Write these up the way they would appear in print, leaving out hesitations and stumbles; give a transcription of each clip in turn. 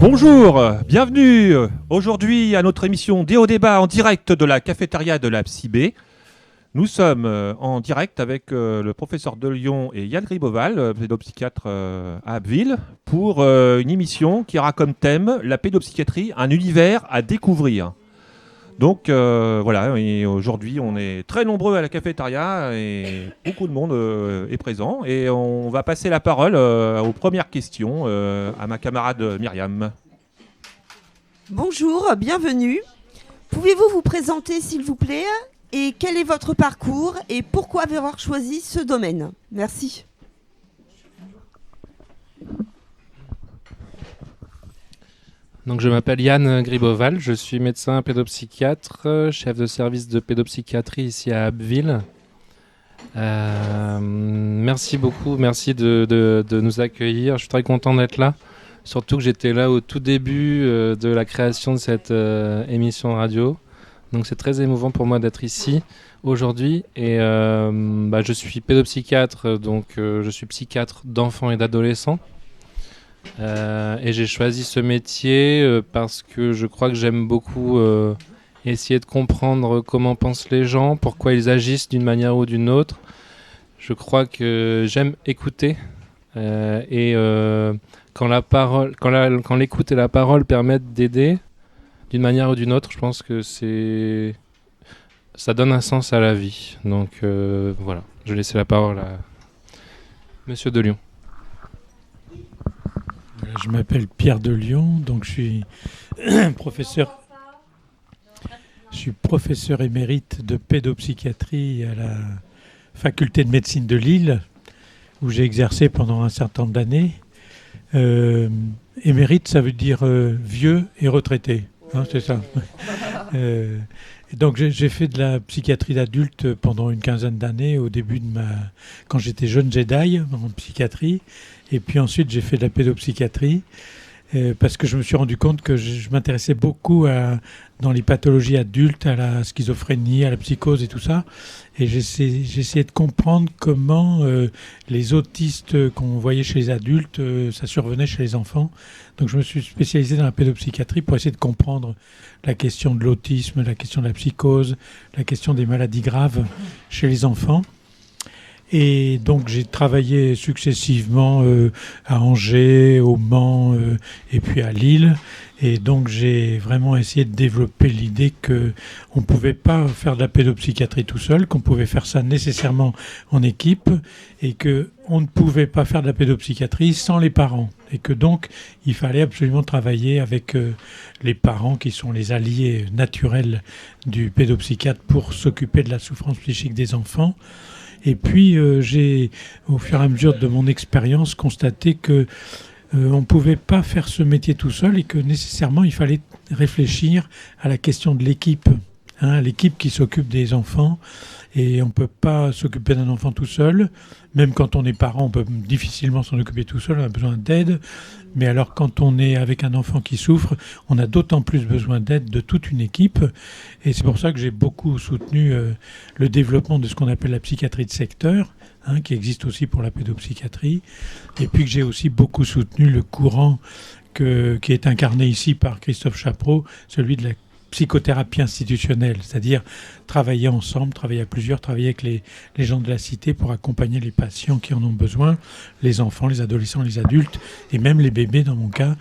Bonjour, bienvenue aujourd'hui à notre émission Déo Débat en direct de la cafétéria de la PSIB. Nous sommes en direct avec le professeur de Lyon et Yann Griboval, pédopsychiatre à Abbeville, pour une émission qui aura comme thème la pédopsychiatrie, un univers à découvrir. Donc voilà, et aujourd'hui on est très nombreux à la cafétéria et beaucoup de monde est présent. Et on va passer la parole aux premières questions à ma camarade Myriam. Bonjour, bienvenue. Pouvez-vous vous présenter s'il vous plaît? Et quel est votre parcours et pourquoi avoir choisi ce domaine? Merci. Donc, je m'appelle Yann Griboval, je suis médecin pédopsychiatre, chef de service de pédopsychiatrie ici à Abbeville. Merci beaucoup, merci de nous accueillir. Je suis très content d'être là, surtout que j'étais là au tout début de la création de cette émission radio. Donc c'est très émouvant pour moi d'être ici aujourd'hui. Et je suis pédopsychiatre, donc je suis psychiatre d'enfants et d'adolescents. Et j'ai choisi ce métier parce que je crois que j'aime beaucoup essayer de comprendre comment pensent les gens, pourquoi ils agissent d'une manière ou d'une autre. Je crois que j'aime écouter et quand l'écoute et la parole permettent d'aider d'une manière ou d'une autre, je pense que ça donne un sens à la vie. Donc voilà, je laisse la parole à Monsieur de Lyon. Je m'appelle Pierre de Lyon, donc je suis professeur émérite de pédopsychiatrie à la faculté de médecine de Lille, où j'ai exercé pendant un certain nombre d'années. Émérite, ça veut dire vieux et retraité, hein, c'est ça. Et donc j'ai fait de la psychiatrie d'adulte pendant une quinzaine d'années, au début quand j'étais jeune Jedi en psychiatrie. Et puis ensuite, j'ai fait de la pédopsychiatrie parce que je me suis rendu compte que je m'intéressais beaucoup dans les pathologies adultes, à la schizophrénie, à la psychose et tout ça. Et j'essayais de comprendre comment les autistes qu'on voyait chez les adultes, ça survenait chez les enfants. Donc je me suis spécialisé dans la pédopsychiatrie pour essayer de comprendre la question de l'autisme, la question de la psychose, la question des maladies graves chez les enfants. Et donc j'ai travaillé successivement à Angers, au Mans et puis à Lille. Et donc j'ai vraiment essayé de développer l'idée qu'on ne pouvait pas faire de la pédopsychiatrie tout seul, qu'on pouvait faire ça nécessairement en équipe et qu'on ne pouvait pas faire de la pédopsychiatrie sans les parents. Et que donc il fallait absolument travailler avec les parents qui sont les alliés naturels du pédopsychiatre pour s'occuper de la souffrance psychique des enfants. Et puis, j'ai, au fur et à mesure de mon expérience, constaté qu'on ne pouvait pas faire ce métier tout seul et que nécessairement, il fallait réfléchir à la question de l'équipe. L'équipe qui s'occupe des enfants. Et on ne peut pas s'occuper d'un enfant tout seul. Même quand on est parent, on peut difficilement s'en occuper tout seul, on a besoin d'aide. Mais alors quand on est avec un enfant qui souffre, on a d'autant plus besoin d'aide de toute une équipe. Et c'est pour ça que j'ai beaucoup soutenu le développement de ce qu'on appelle la psychiatrie de secteur, qui existe aussi pour la pédopsychiatrie. Et puis que j'ai aussi beaucoup soutenu le courant qui est incarné ici par Christophe Chapreau, celui de la psychothérapie institutionnelle, c'est-à-dire travailler ensemble, travailler à plusieurs, travailler avec les gens de la cité pour accompagner les patients qui en ont besoin, les enfants, les adolescents, les adultes et même les bébés dans mon cas,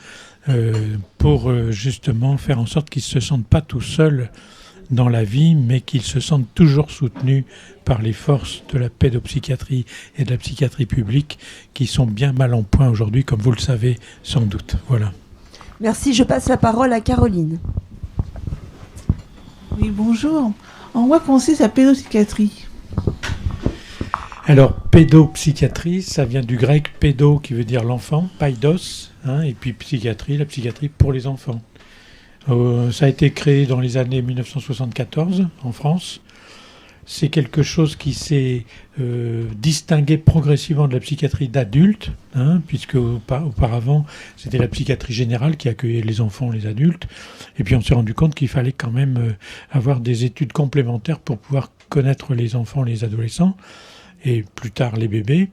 pour justement faire en sorte qu'ils ne se sentent pas tout seuls dans la vie, mais qu'ils se sentent toujours soutenus par les forces de la pédopsychiatrie et de la psychiatrie publique qui sont bien mal en point aujourd'hui, comme vous le savez sans doute. Voilà. Merci, je passe la parole à Caroline. Oui, bonjour. En quoi consiste la pédopsychiatrie ? Alors, pédopsychiatrie, ça vient du grec pédo qui veut dire l'enfant, paidos, et puis psychiatrie, la psychiatrie pour les enfants. Ça a été créé dans les années 1974 en France. C'est quelque chose qui s'est distingué progressivement de la psychiatrie d'adulte, puisque auparavant, c'était la psychiatrie générale qui accueillait les enfants, les adultes. Et puis on s'est rendu compte qu'il fallait quand même avoir des études complémentaires pour pouvoir connaître les enfants, les adolescents, et plus tard les bébés.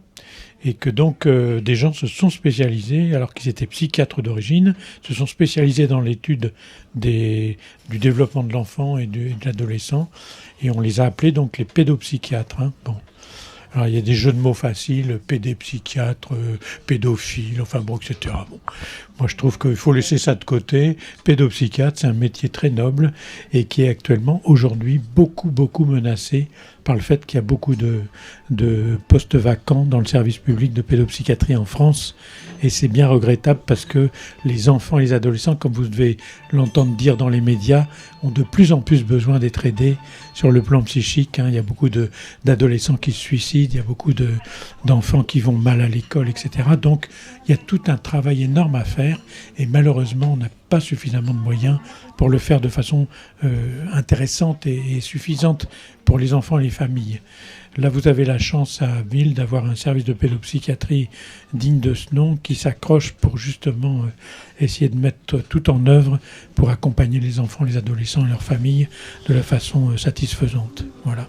Et que donc des gens se sont spécialisés, alors qu'ils étaient psychiatres d'origine, se sont spécialisés dans l'étude du développement de l'enfant et de l'adolescent, et on les a appelés donc les pédopsychiatres. Bon. Alors il y a des jeux de mots faciles, pédépsychiatre, pédophile, enfin bon, etc. Bon. Moi je trouve qu'il faut laisser ça de côté. Pédopsychiatre, c'est un métier très noble et qui est actuellement aujourd'hui beaucoup menacé par le fait qu'il y a beaucoup de postes vacants dans le service public de pédopsychiatrie en France. Et c'est bien regrettable parce que les enfants et les adolescents, comme vous devez l'entendre dire dans les médias, ont de plus en plus besoin d'être aidés sur le plan psychique. Il y a beaucoup d'adolescents qui se suicident, il y a beaucoup d'enfants qui vont mal à l'école, etc. Donc il y a tout un travail énorme à faire et malheureusement on n'a pas suffisamment de moyens pour le faire de façon intéressante et suffisante pour les enfants et les familles. Là, vous avez la chance à Ville d'avoir un service de pédopsychiatrie digne de ce nom qui s'accroche pour justement essayer de mettre tout en œuvre pour accompagner les enfants, les adolescents et leurs familles de la façon satisfaisante. Voilà.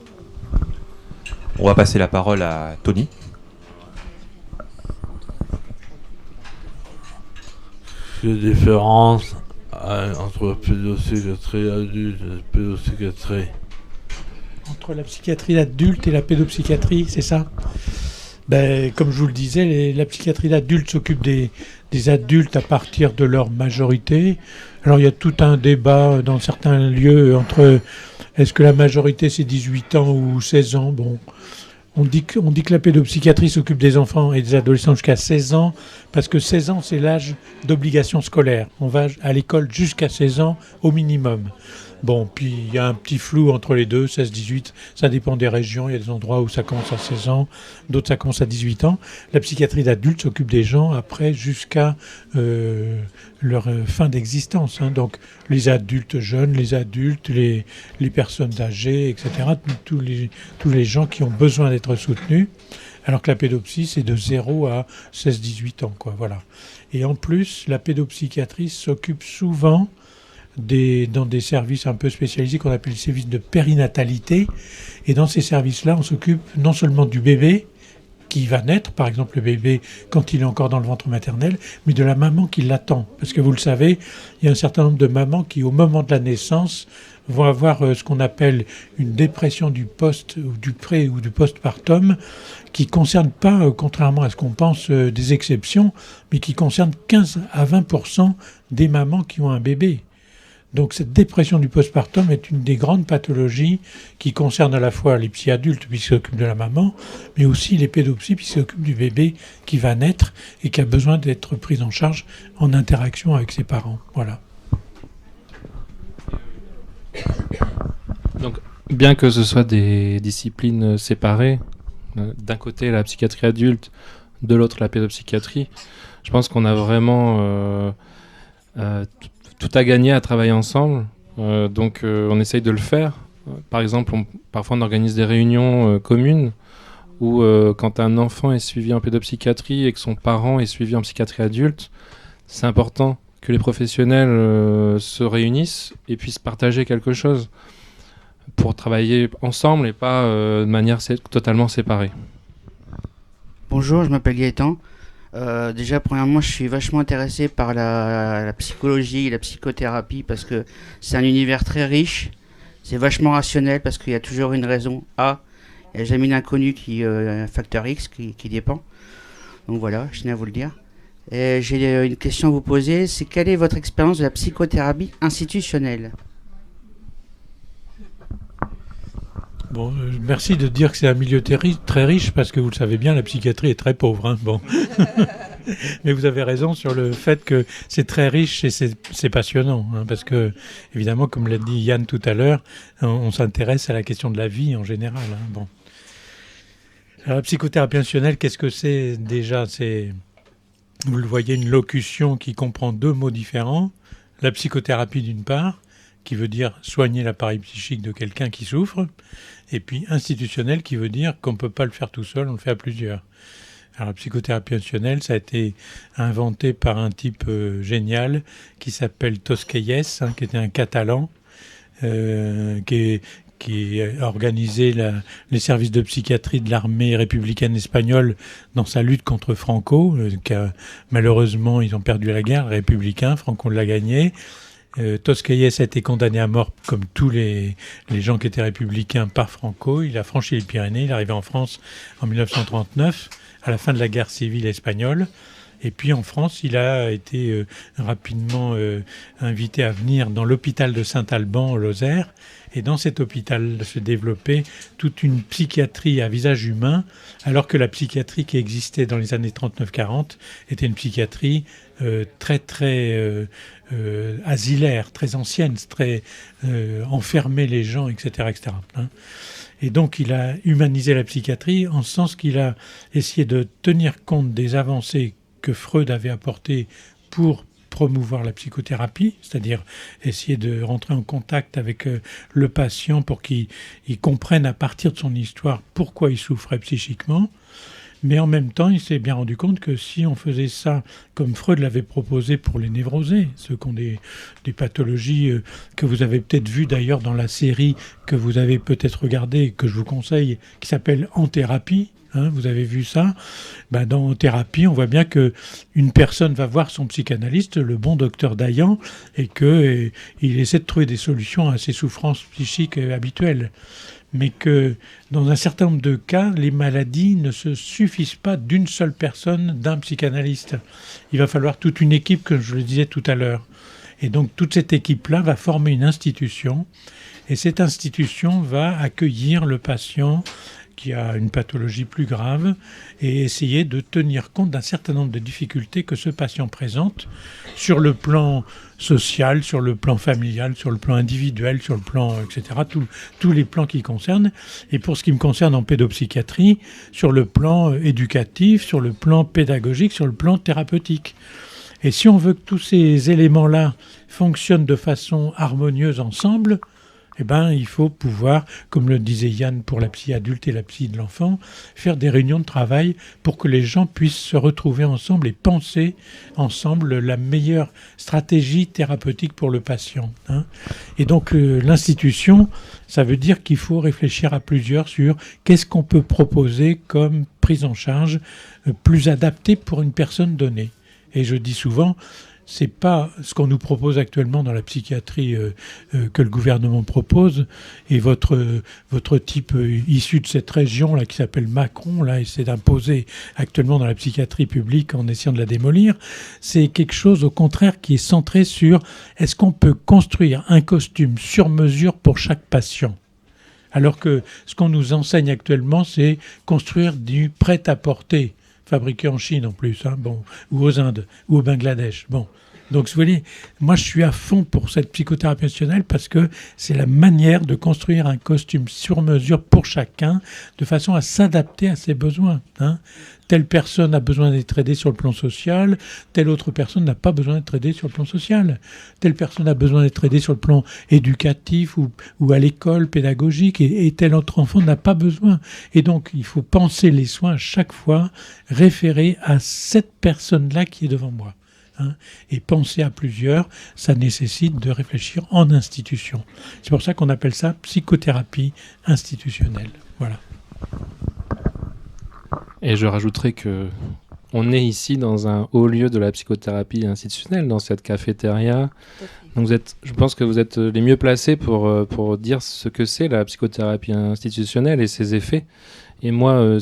On va passer la parole à Tony. Quelle différence entre pédopsychiatrie adulte et pédopsychiatrie? Entre la psychiatrie d'adulte et la pédopsychiatrie, c'est ça? Comme je vous le disais, la psychiatrie d'adulte s'occupe des adultes à partir de leur majorité. Alors il y a tout un débat dans certains lieux entre est-ce que la majorité c'est 18 ans ou 16 ans? Bon, on dit que la pédopsychiatrie s'occupe des enfants et des adolescents jusqu'à 16 ans, parce que 16 ans c'est l'âge d'obligation scolaire. On va à l'école jusqu'à 16 ans au minimum. Bon, puis il y a un petit flou entre les deux, 16-18, ça dépend des régions, il y a des endroits où ça commence à 16 ans, d'autres ça commence à 18 ans. La psychiatrie d'adulte s'occupe des gens après jusqu'à leur fin d'existence. Donc les adultes jeunes, les adultes, les personnes âgées, etc., tous les gens qui ont besoin d'être soutenus, alors que la pédopsie c'est de 0 à 16-18 ans, quoi, voilà. Et en plus, la pédopsychiatrie s'occupe souvent dans des services un peu spécialisés qu'on appelle les services de périnatalité. Et dans ces services-là, on s'occupe non seulement du bébé qui va naître, par exemple le bébé quand il est encore dans le ventre maternel, mais de la maman qui l'attend. Parce que vous le savez, il y a un certain nombre de mamans qui, au moment de la naissance, vont avoir ce qu'on appelle une dépression du post ou du pré ou du postpartum, qui ne concerne pas, contrairement à ce qu'on pense, des exceptions, mais qui concerne 15 à 20% des mamans qui ont un bébé. Donc cette dépression du postpartum est une des grandes pathologies qui concerne à la fois les psy adultes puisqu'ils s'occupent de la maman, mais aussi les pédopsies puisqu'ils s'occupent du bébé qui va naître et qui a besoin d'être pris en charge en interaction avec ses parents. Voilà. Donc, bien que ce soit des disciplines séparées, d'un côté la psychiatrie adulte, de l'autre la pédopsychiatrie, je pense qu'on a vraiment tout à gagner à travailler ensemble. Donc on essaye de le faire. Par exemple, parfois on organise des réunions communes où quand un enfant est suivi en pédopsychiatrie et que son parent est suivi en psychiatrie adulte, c'est important que les professionnels se réunissent et puissent partager quelque chose pour travailler ensemble et pas de manière totalement séparée. Bonjour, je m'appelle Gaëtan. Déjà, premièrement, je suis vachement intéressé par la psychologie et la psychothérapie parce que c'est un univers très riche, c'est vachement rationnel parce qu'il y a toujours une raison A, il n'y a jamais une inconnue un facteur X qui dépend. Donc voilà, je tiens à vous le dire. Et j'ai une question à vous poser, c'est quelle est votre expérience de la psychothérapie institutionnelle ? Bon, merci de dire que c'est un milieu très riche, parce que vous le savez bien, la psychiatrie est très pauvre. Bon. Mais vous avez raison sur le fait que c'est très riche et c'est passionnant. Parce que, évidemment, comme l'a dit Yann tout à l'heure, on s'intéresse à la question de la vie en général. Bon. Alors, la psychothérapie institutionnelle, qu'est-ce que c'est déjà? Vous le voyez, une locution qui comprend deux mots différents. La psychothérapie d'une part, qui veut dire soigner l'appareil psychique de quelqu'un qui souffre, et puis institutionnel, qui veut dire qu'on ne peut pas le faire tout seul, on le fait à plusieurs. Alors, la psychothérapie institutionnelle, ça a été inventé par un type génial qui s'appelle Tosquelles, qui était un Catalan, qui a organisé les services de psychiatrie de l'armée républicaine espagnole dans sa lutte contre Franco. Malheureusement, ils ont perdu la guerre, les républicains, Franco l'a gagné. Tosquelles a été condamné à mort comme tous les gens qui étaient républicains par Franco. Il a franchi les Pyrénées, il est arrivé en France en 1939, à la fin de la guerre civile espagnole. Et puis en France, il a été rapidement invité à venir dans l'hôpital de Saint-Alban, au Lozère. Et dans cet hôpital se développait toute une psychiatrie à visage humain, alors que la psychiatrie qui existait dans les années 39-40 était une psychiatrie très asilaire, très ancienne, très enfermait les gens, etc. etc. Et donc il a humanisé la psychiatrie en ce sens qu'il a essayé de tenir compte des avancées que Freud avait apportées pour promouvoir la psychothérapie, c'est-à-dire essayer de rentrer en contact avec le patient pour qu'il comprenne à partir de son histoire pourquoi il souffrait psychiquement. Mais en même temps, il s'est bien rendu compte que si on faisait ça comme Freud l'avait proposé pour les névrosés, ceux qui ont des pathologies que vous avez peut-être vues d'ailleurs dans la série que vous avez peut-être regardée, que je vous conseille, qui s'appelle En thérapie, vous avez vu ça? Dans En thérapie, on voit bien qu'une personne va voir son psychanalyste, le bon docteur Dayan, et qu'il essaie de trouver des solutions à ses souffrances psychiques habituelles. Mais que dans un certain nombre de cas, les maladies ne se suffisent pas d'une seule personne, d'un psychanalyste. Il va falloir toute une équipe, comme je le disais tout à l'heure. Et donc toute cette équipe-là va former une institution, et cette institution va accueillir le patient qui a une pathologie plus grave et essayer de tenir compte d'un certain nombre de difficultés que ce patient présente sur le plan social, sur le plan familial, sur le plan individuel, sur le plan, etc., tous les plans qui concernent. Et pour ce qui me concerne en pédopsychiatrie, sur le plan éducatif, sur le plan pédagogique, sur le plan thérapeutique. Et si on veut que tous ces éléments-là fonctionnent de façon harmonieuse ensemble, il faut pouvoir, comme le disait Yann pour la psy adulte et la psy de l'enfant, faire des réunions de travail pour que les gens puissent se retrouver ensemble et penser ensemble la meilleure stratégie thérapeutique pour le patient. Et donc l'institution, ça veut dire qu'il faut réfléchir à plusieurs sur qu'est-ce qu'on peut proposer comme prise en charge plus adaptée pour une personne donnée. Et je dis souvent, c'est pas ce qu'on nous propose actuellement dans la psychiatrie que le gouvernement propose, et votre type issu de cette région là qui s'appelle Macron là essaie d'imposer actuellement dans la psychiatrie publique en essayant de la démolir. C'est quelque chose au contraire qui est centré sur est-ce qu'on peut construire un costume sur mesure pour chaque patient, alors que ce qu'on nous enseigne actuellement c'est construire du prêt-à-porter fabriqué en Chine en plus, ou aux Indes, ou au Bangladesh. Donc, vous voyez, moi je suis à fond pour cette psychothérapie institutionnelle parce que c'est la manière de construire un costume sur mesure pour chacun, de façon à s'adapter à ses besoins. Telle personne a besoin d'être aidée sur le plan social, telle autre personne n'a pas besoin d'être aidée sur le plan social. Telle personne a besoin d'être aidée sur le plan éducatif ou à l'école pédagogique, et tel autre enfant n'a pas besoin. Et donc, il faut penser les soins à chaque fois référés à cette personne-là qui est devant moi. Et penser à plusieurs, ça nécessite de réfléchir en institution. C'est pour ça qu'on appelle ça psychothérapie institutionnelle. Voilà. Et je rajouterais que on est ici dans un haut lieu de la psychothérapie institutionnelle, dans cette cafétéria. Donc je pense que vous êtes les mieux placés pour dire ce que c'est la psychothérapie institutionnelle et ses effets. Et moi,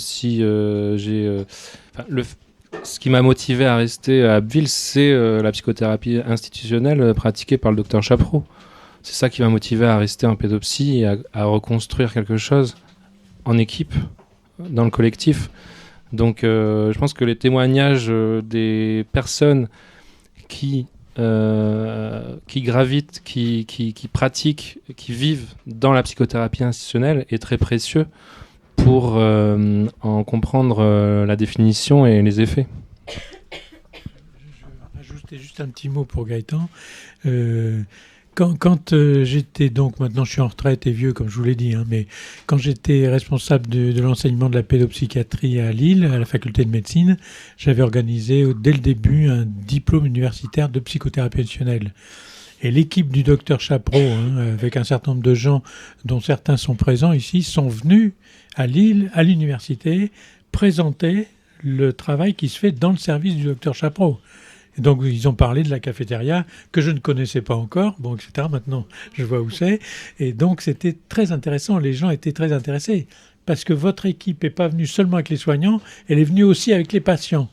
ce qui m'a motivé à rester à Abbeville, c'est la psychothérapie institutionnelle pratiquée par le docteur Chapreau. C'est ça qui m'a motivé à rester en pédopsie et à reconstruire quelque chose en équipe, dans le collectif. Donc je pense que les témoignages des personnes qui gravitent, qui pratiquent, qui vivent dans la psychothérapie institutionnelle est très précieux pour en comprendre la définition et les effets. Je vais ajouter juste un petit mot pour Gaëtan. Quand j'étais, donc maintenant je suis en retraite et vieux comme je vous l'ai dit, mais quand j'étais responsable de l'enseignement de la pédopsychiatrie à Lille, à la faculté de médecine, j'avais organisé dès le début un diplôme universitaire de psychothérapie additionnelle. Et l'équipe du docteur Chapreau, avec un certain nombre de gens dont certains sont présents ici, sont venus à Lille, à l'université, présenter le travail qui se fait dans le service du docteur Chapreau. Et donc, ils ont parlé de la cafétéria que je ne connaissais pas encore, bon, etc. Maintenant, je vois où c'est. Et donc, c'était très intéressant. Les gens étaient très intéressés parce que votre équipe n'est pas venue seulement avec les soignants, elle est venue aussi avec les patients.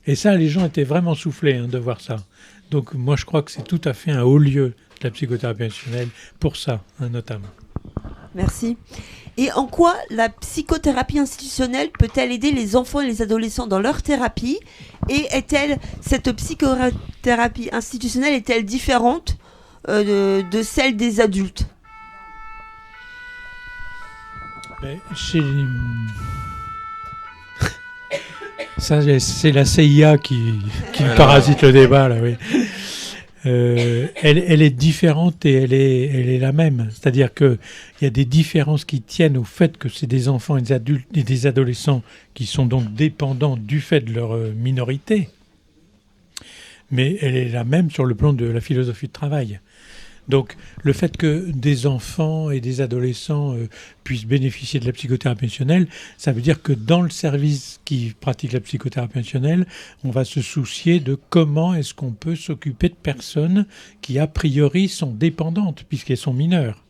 Et ça, les gens étaient vraiment soufflés de voir ça. Donc, moi, je crois que c'est tout à fait un haut lieu de la psychothérapie institutionnelle pour ça, notamment. Merci. Et en quoi la psychothérapie institutionnelle peut-elle aider les enfants et les adolescents dans leur thérapie ? Et cette psychothérapie institutionnelle est-elle différente de celle des adultes ? Ça, c'est la CIA qui parasite le débat, là, oui. Elle est différente et elle est la même. C'est-à-dire qu'il y a des différences qui tiennent au fait que c'est des enfants et des adultes et des adolescents qui sont donc dépendants du fait de leur minorité. Mais elle est la même sur le plan de la philosophie de travail. Donc le fait que des enfants et des adolescents puissent bénéficier de la psychothérapie institutionnelle, ça veut dire que dans le service qui pratique la psychothérapie institutionnelle, on va se soucier de comment est-ce qu'on peut s'occuper de personnes qui a priori sont dépendantes puisqu'elles sont mineures.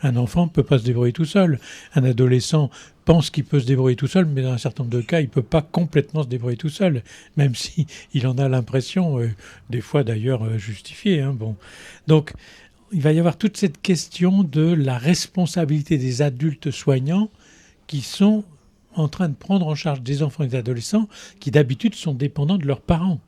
Un enfant ne peut pas se débrouiller tout seul. Un adolescent pense qu'il peut se débrouiller tout seul, mais dans un certain nombre de cas, il ne peut pas complètement se débrouiller tout seul, même si il en a l'impression, des fois d'ailleurs justifiée. Bon. Donc, il va y avoir toute cette question de la responsabilité des adultes soignants qui sont en train de prendre en charge des enfants et des adolescents qui d'habitude sont dépendants de leurs parents.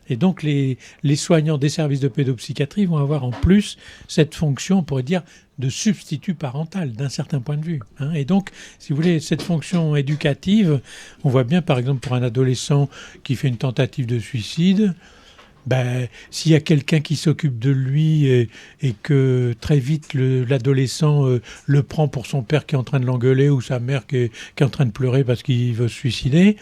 Et donc les soignants des services de pédopsychiatrie vont avoir en plus cette fonction, on pourrait dire, de substitut parental d'un certain point de vue. Et donc, si vous voulez, cette fonction éducative, on voit bien par exemple pour un adolescent qui fait une tentative de suicide, s'il y a quelqu'un qui s'occupe de lui et que très vite l'adolescent le prend pour son père qui est en train de l'engueuler ou sa mère qui est en train de pleurer parce qu'il veut se suicider,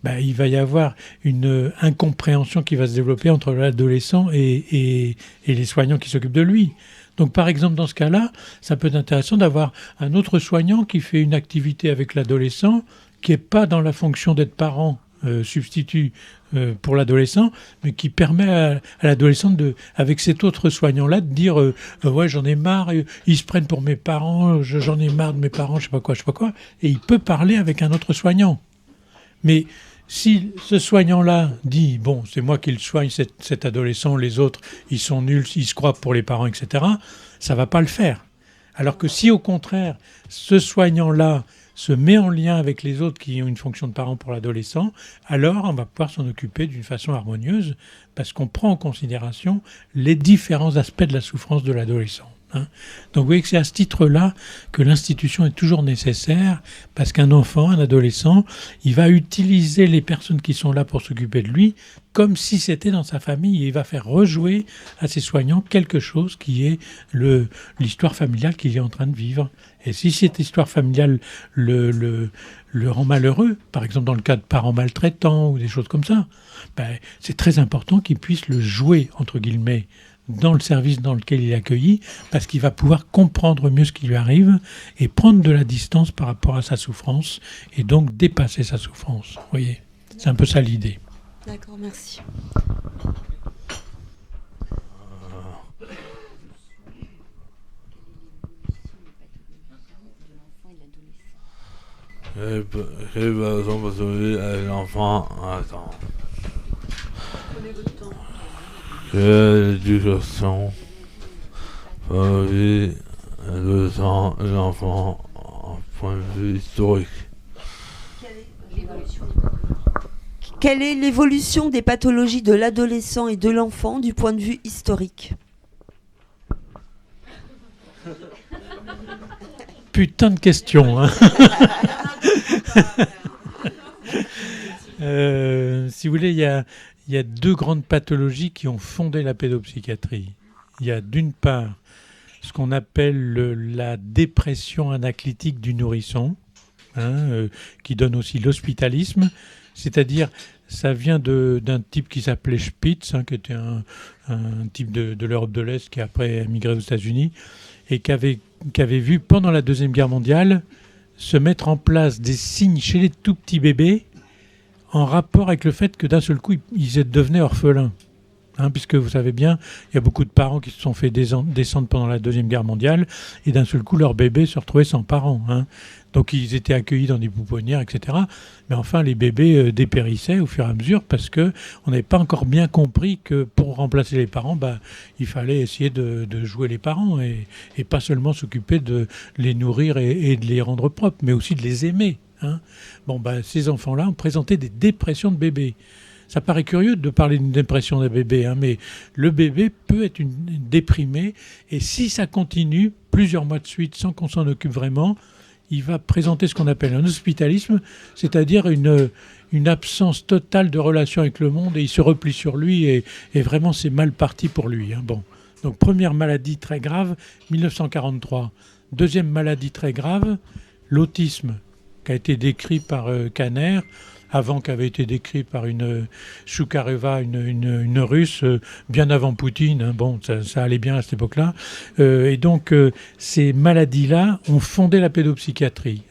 il va y avoir une incompréhension qui va se développer entre l'adolescent et les soignants qui s'occupent de lui. Donc par exemple dans ce cas-là, ça peut être intéressant d'avoir un autre soignant qui fait une activité avec l'adolescent qui n'est pas dans la fonction d'être parent substitut pour l'adolescent, mais qui permet à l'adolescent, avec cet autre soignant-là, de dire ouais, j'en ai marre, ils se prennent pour mes parents, j'en ai marre de mes parents, je sais pas quoi, et il peut parler avec un autre soignant. Mais si ce soignant-là dit, bon, c'est moi qui le soigne, cet adolescent, les autres, ils sont nuls, ils se croient pour les parents, etc., ça ne va pas le faire. Alors que si, au contraire, ce soignant-là se met en lien avec les autres qui ont une fonction de parent pour l'adolescent, alors on va pouvoir s'en occuper d'une façon harmonieuse, parce qu'on prend en considération les différents aspects de la souffrance de l'adolescent. Donc vous voyez que c'est à ce titre-là que l'institution est toujours nécessaire, parce qu'un enfant, un adolescent, il va utiliser les personnes qui sont là pour s'occuper de lui comme si c'était dans sa famille, et il va faire rejouer à ses soignants quelque chose qui est l'histoire familiale qu'il est en train de vivre. Et si cette histoire familiale le rend malheureux, par exemple dans le cas de parents maltraitants ou des choses comme ça, c'est très important qu'il puisse le jouer, entre guillemets, dans le service dans lequel il est accueilli, parce qu'il va pouvoir comprendre mieux ce qui lui arrive et prendre de la distance par rapport à sa souffrance et donc dépasser sa souffrance. Vous voyez, c'est un peu ça l'idée. D'accord, merci. Quelle évaluation pathologique avec l'enfant? Attends. Quelle éducation pathologique l'adolescent et l'enfant en point de vue historique? Quelle est l'évolution des pathologies de l'adolescent et de l'enfant du point de vue historique ? putain de question. Hein. Si vous voulez, il y a 2 grandes pathologies qui ont fondé la pédopsychiatrie. Il y a d'une part ce qu'on appelle la dépression anaclytique du nourrisson, qui donne aussi l'hospitalisme, c'est-à-dire ça vient d'un type qui s'appelait Spitz, qui était un type de l'Europe de l'Est qui après a migré aux États-Unis et qui avait vu pendant la Deuxième Guerre mondiale se mettre en place des signes chez les tout petits bébés en rapport avec le fait que d'un seul coup ils devenaient orphelins. Puisque vous savez bien, il y a beaucoup de parents qui se sont fait descendre pendant la Deuxième Guerre mondiale et d'un seul coup, leur bébé se retrouvait sans parents. Donc ils étaient accueillis dans des pouponnières, etc. Mais enfin, les bébés dépérissaient au fur et à mesure parce qu'on n'avait pas encore bien compris que pour remplacer les parents, il fallait essayer de jouer les parents et pas seulement s'occuper de les nourrir et de les rendre propres, mais aussi de les aimer. Ces enfants-là ont présenté des dépressions de bébés. Ça paraît curieux de parler d'une dépression d'un bébé, mais le bébé peut être déprimé et si ça continue plusieurs mois de suite sans qu'on s'en occupe vraiment, il va présenter ce qu'on appelle un hospitalisme, c'est-à-dire une absence totale de relation avec le monde et il se replie sur lui et vraiment c'est mal parti pour lui. Donc première maladie très grave, 1943. Deuxième maladie très grave, l'autisme, qui a été décrit par Kanner, avant qu'avait été décrit par une Choukareva, une Russe, bien avant Poutine. Ça allait bien à cette époque-là. Et donc, ces maladies-là ont fondé la pédopsychiatrie.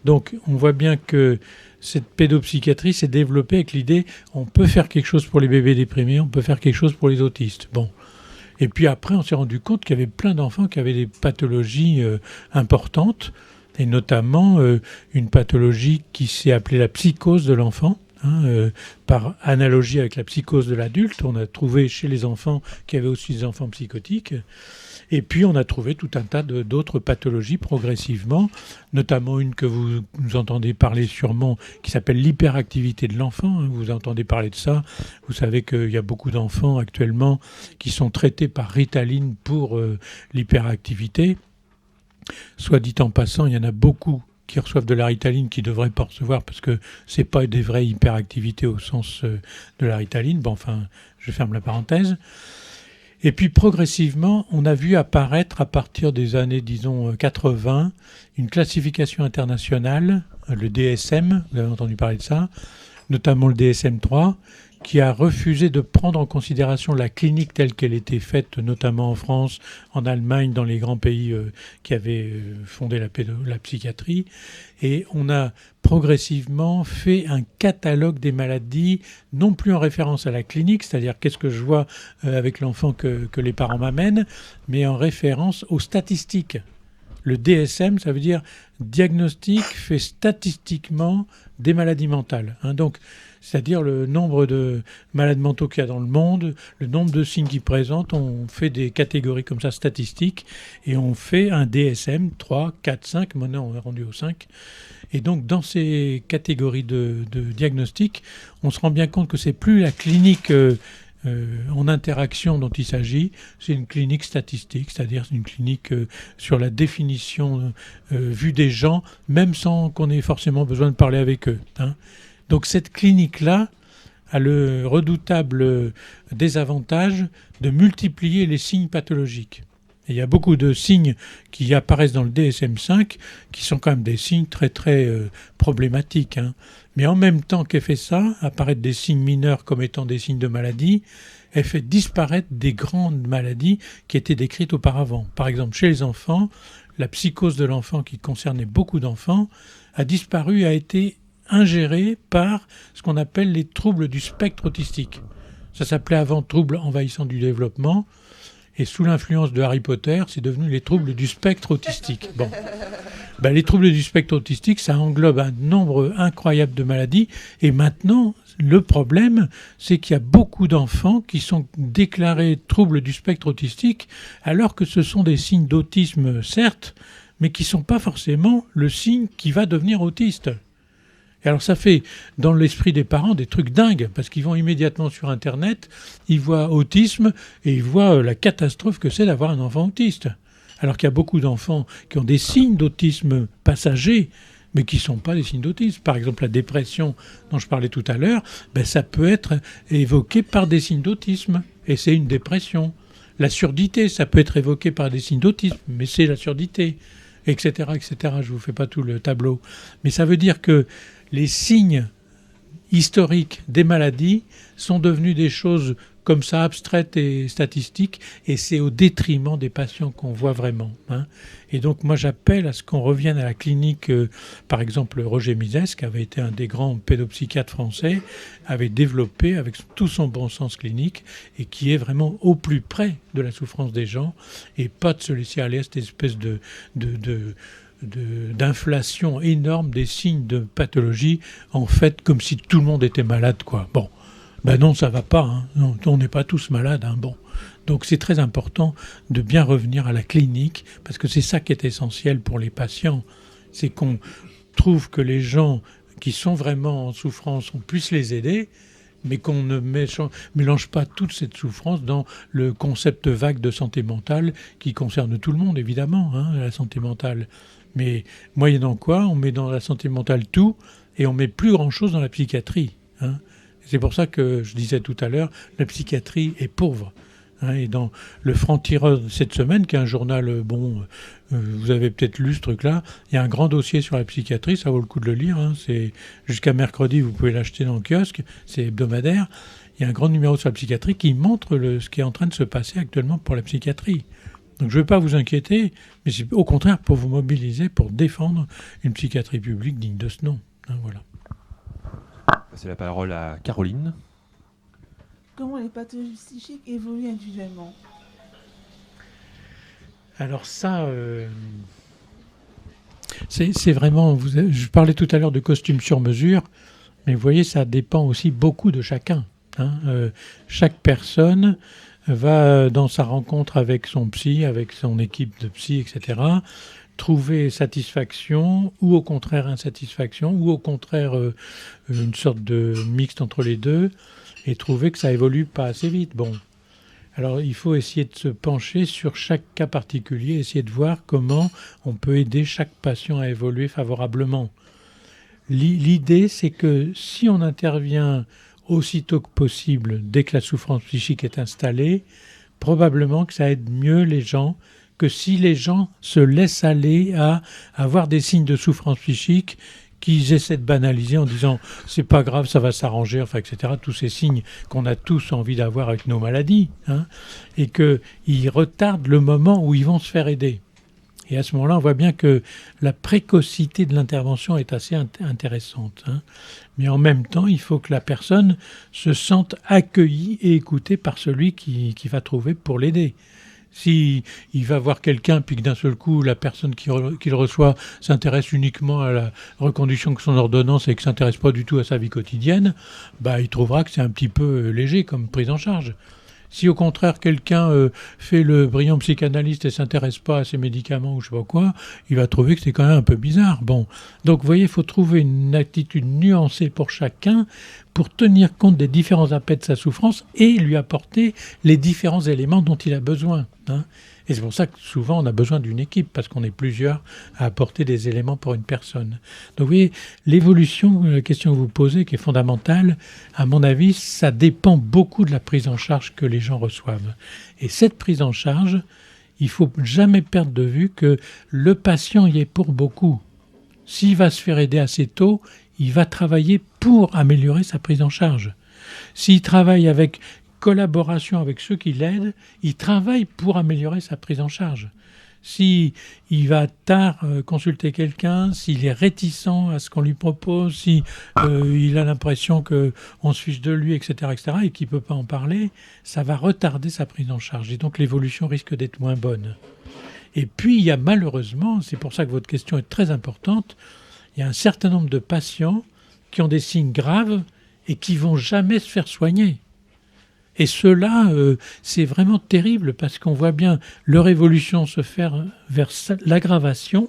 Donc, on voit bien que cette pédopsychiatrie s'est développée avec l'idée on peut faire quelque chose pour les bébés déprimés, on peut faire quelque chose pour les autistes. Et puis après, on s'est rendu compte qu'il y avait plein d'enfants qui avaient des pathologies importantes, et notamment une pathologie qui s'est appelée la psychose de l'enfant, par analogie avec la psychose de l'adulte. On a trouvé chez les enfants qui avaient aussi des enfants psychotiques. Et puis on a trouvé tout un tas d'autres pathologies progressivement, notamment une que vous entendez parler sûrement, qui s'appelle l'hyperactivité de l'enfant. Vous entendez parler de ça. Vous savez qu'il y a beaucoup d'enfants actuellement qui sont traités par Ritaline pour l'hyperactivité. Soit dit en passant, il y en a beaucoup qui reçoivent de la Ritaline qui ne devraient pas recevoir parce que ce n'est pas des vraies hyperactivités au sens de la Ritaline. Je ferme la parenthèse. Et puis progressivement, on a vu apparaître à partir des années, disons, 80, une classification internationale, le DSM, vous avez entendu parler de ça, notamment le DSM-3, qui a refusé de prendre en considération la clinique telle qu'elle était faite, notamment en France, en Allemagne, dans les grands pays qui avaient fondé la psychiatrie. Et on a progressivement fait un catalogue des maladies, non plus en référence à la clinique, c'est-à-dire qu'est-ce que je vois avec l'enfant que les parents m'amènent, mais en référence aux statistiques. Le DSM, ça veut dire diagnostic fait statistiquement des maladies mentales. Donc, c'est-à-dire le nombre de malades mentaux qu'il y a dans le monde, le nombre de signes qu'ils présentent. On fait des catégories comme ça statistiques et on fait un DSM 3, 4, 5. Maintenant, on est rendu au 5. Et donc, dans ces catégories de diagnostic, on se rend bien compte que c'est plus la clinique en interaction dont il s'agit, c'est une clinique statistique, c'est-à-dire une clinique sur la définition vue des gens, même sans qu'on ait forcément besoin de parler avec eux. Donc cette clinique-là a le redoutable désavantage de multiplier les signes pathologiques. Et il y a beaucoup de signes qui apparaissent dans le DSM-5 qui sont quand même des signes très très problématiques. Mais en même temps qu'elle fait ça, apparaître des signes mineurs comme étant des signes de maladie, elle fait disparaître des grandes maladies qui étaient décrites auparavant. Par exemple, chez les enfants, la psychose de l'enfant qui concernait beaucoup d'enfants a disparu, a été ingérée par ce qu'on appelle les troubles du spectre autistique. Ça s'appelait avant troubles envahissants du développement. Et sous l'influence de Harry Potter, c'est devenu les troubles du spectre autistique. Les troubles du spectre autistique, ça englobe un nombre incroyable de maladies. Et maintenant, le problème, c'est qu'il y a beaucoup d'enfants qui sont déclarés troubles du spectre autistique, alors que ce sont des signes d'autisme, certes, mais qui ne sont pas forcément le signe qui va devenir autiste. Et alors ça fait dans l'esprit des parents des trucs dingues, parce qu'ils vont immédiatement sur Internet, ils voient autisme et ils voient la catastrophe que c'est d'avoir un enfant autiste. Alors qu'il y a beaucoup d'enfants qui ont des signes d'autisme passagers, mais qui ne sont pas des signes d'autisme. Par exemple, la dépression dont je parlais tout à l'heure, ça peut être évoqué par des signes d'autisme, et c'est une dépression. La surdité, ça peut être évoqué par des signes d'autisme, mais c'est la surdité, etc., etc. Je ne vous fais pas tout le tableau. Mais ça veut dire que les signes historiques des maladies sont devenus des choses comme ça, abstraites et statistiques, et c'est au détriment des patients qu'on voit vraiment. Et donc moi j'appelle à ce qu'on revienne à la clinique, par exemple Roger Misès, qui avait été un des grands pédopsychiatres français, avait développé avec tout son bon sens clinique, et qui est vraiment au plus près de la souffrance des gens, et pas de se laisser aller à cette espèce d'inflation énorme des signes de pathologie, en fait comme si tout le monde était malade, quoi. Bon. Non, ça va pas. Non, on n'est pas tous malades. Bon. Donc c'est très important de bien revenir à la clinique, parce que c'est ça qui est essentiel pour les patients. C'est qu'on trouve que les gens qui sont vraiment en souffrance, on puisse les aider, mais qu'on ne mélange pas toute cette souffrance dans le concept vague de santé mentale qui concerne tout le monde, évidemment, la santé mentale. Mais moyennant quoi, on met dans la santé mentale tout, et on met plus grand-chose dans la psychiatrie. C'est pour ça que je disais tout à l'heure, la psychiatrie est pauvre. Et dans le Franc-Tireur de cette semaine, qui est un journal, vous avez peut-être lu ce truc-là, il y a un grand dossier sur la psychiatrie, ça vaut le coup de le lire. C'est jusqu'à mercredi, vous pouvez l'acheter dans le kiosque, c'est hebdomadaire. Il y a un grand numéro sur la psychiatrie qui montre ce qui est en train de se passer actuellement pour la psychiatrie. Donc je ne veux pas vous inquiéter, mais c'est au contraire pour vous mobiliser, pour défendre une psychiatrie publique digne de ce nom. Voilà. C'est la parole à Caroline. Comment les pathologies psychiques évoluent individuellement ? Alors ça, c'est vraiment... je parlais tout à l'heure de costume sur mesure, mais vous voyez, ça dépend aussi beaucoup de chacun. Chaque personne va, dans sa rencontre avec son psy, avec son équipe de psy, etc., trouver satisfaction ou au contraire insatisfaction ou au contraire une sorte de mixte entre les deux et trouver que ça évolue pas assez vite. Bon, alors il faut essayer de se pencher sur chaque cas particulier, essayer de voir comment on peut aider chaque patient à évoluer favorablement. L'idée, c'est que si on intervient aussitôt que possible, dès que la souffrance psychique est installée, probablement que ça aide mieux les gens que si les gens se laissent aller à avoir des signes de souffrance psychique qu'ils essaient de banaliser en disant « c'est pas grave, ça va s'arranger », etc. Tous ces signes qu'on a tous envie d'avoir avec nos maladies, et qu'ils retardent le moment où ils vont se faire aider. Et à ce moment-là, on voit bien que la précocité de l'intervention est assez intéressante. Mais en même temps, il faut que la personne se sente accueillie et écoutée par celui qui va trouver pour l'aider. Si il va voir quelqu'un, puis que d'un seul coup, la personne qui le reçoit s'intéresse uniquement à la reconduction de son ordonnance et que ne s'intéresse pas du tout à sa vie quotidienne, il trouvera que c'est un petit peu léger comme prise en charge. Si au contraire quelqu'un fait le brillant psychanalyste et ne s'intéresse pas à ses médicaments ou je sais pas quoi, il va trouver que c'est quand même un peu bizarre. Bon, donc vous voyez, il faut trouver une attitude nuancée pour chacun pour tenir compte des différents aspects de sa souffrance et lui apporter les différents éléments dont il a besoin. Et c'est pour ça que souvent on a besoin d'une équipe, parce qu'on est plusieurs à apporter des éléments pour une personne. Donc vous voyez, l'évolution, la question que vous posez, qui est fondamentale, à mon avis, ça dépend beaucoup de la prise en charge que les gens reçoivent. Et cette prise en charge, il ne faut jamais perdre de vue que le patient y est pour beaucoup. S'il va se faire aider assez tôt, il va travailler pour améliorer sa prise en charge. S'il travaille avec collaboration avec ceux qui l'aident, il travaille pour améliorer sa prise en charge. S'il va tard consulter quelqu'un, s'il est réticent à ce qu'on lui propose, si il a l'impression qu'on se fiche de lui, etc., et qu'il ne peut pas en parler, ça va retarder sa prise en charge. Et donc l'évolution risque d'être moins bonne. Et puis il y a malheureusement, c'est pour ça que votre question est très importante, il y a un certain nombre de patients qui ont des signes graves et qui ne vont jamais se faire soigner. Et ceux-là, c'est vraiment terrible parce qu'on voit bien leur évolution se faire vers l'aggravation.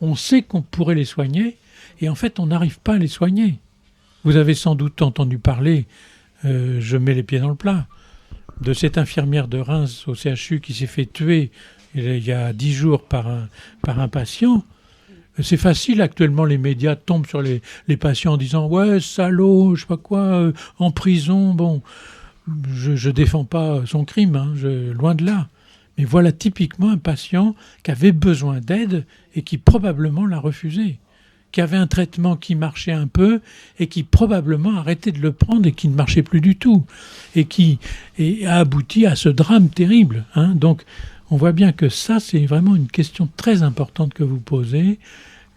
On sait qu'on pourrait les soigner et en fait, on n'arrive pas à les soigner. Vous avez sans doute entendu parler, je mets les pieds dans le plat, de cette infirmière de Reims au CHU qui s'est fait tuer il y a 10 jours par un patient. C'est facile, actuellement, les médias tombent sur les patients en disant « Ouais, salaud, je sais pas quoi, en prison. » Bon, je défends pas son crime, hein, loin de là. Mais voilà typiquement un patient qui avait besoin d'aide et qui probablement l'a refusé, qui avait un traitement qui marchait un peu et qui probablement arrêtait de le prendre et qui ne marchait plus du tout et qui a abouti à ce drame terrible. Hein. Donc, on voit bien que ça, c'est vraiment une question très importante que vous posez.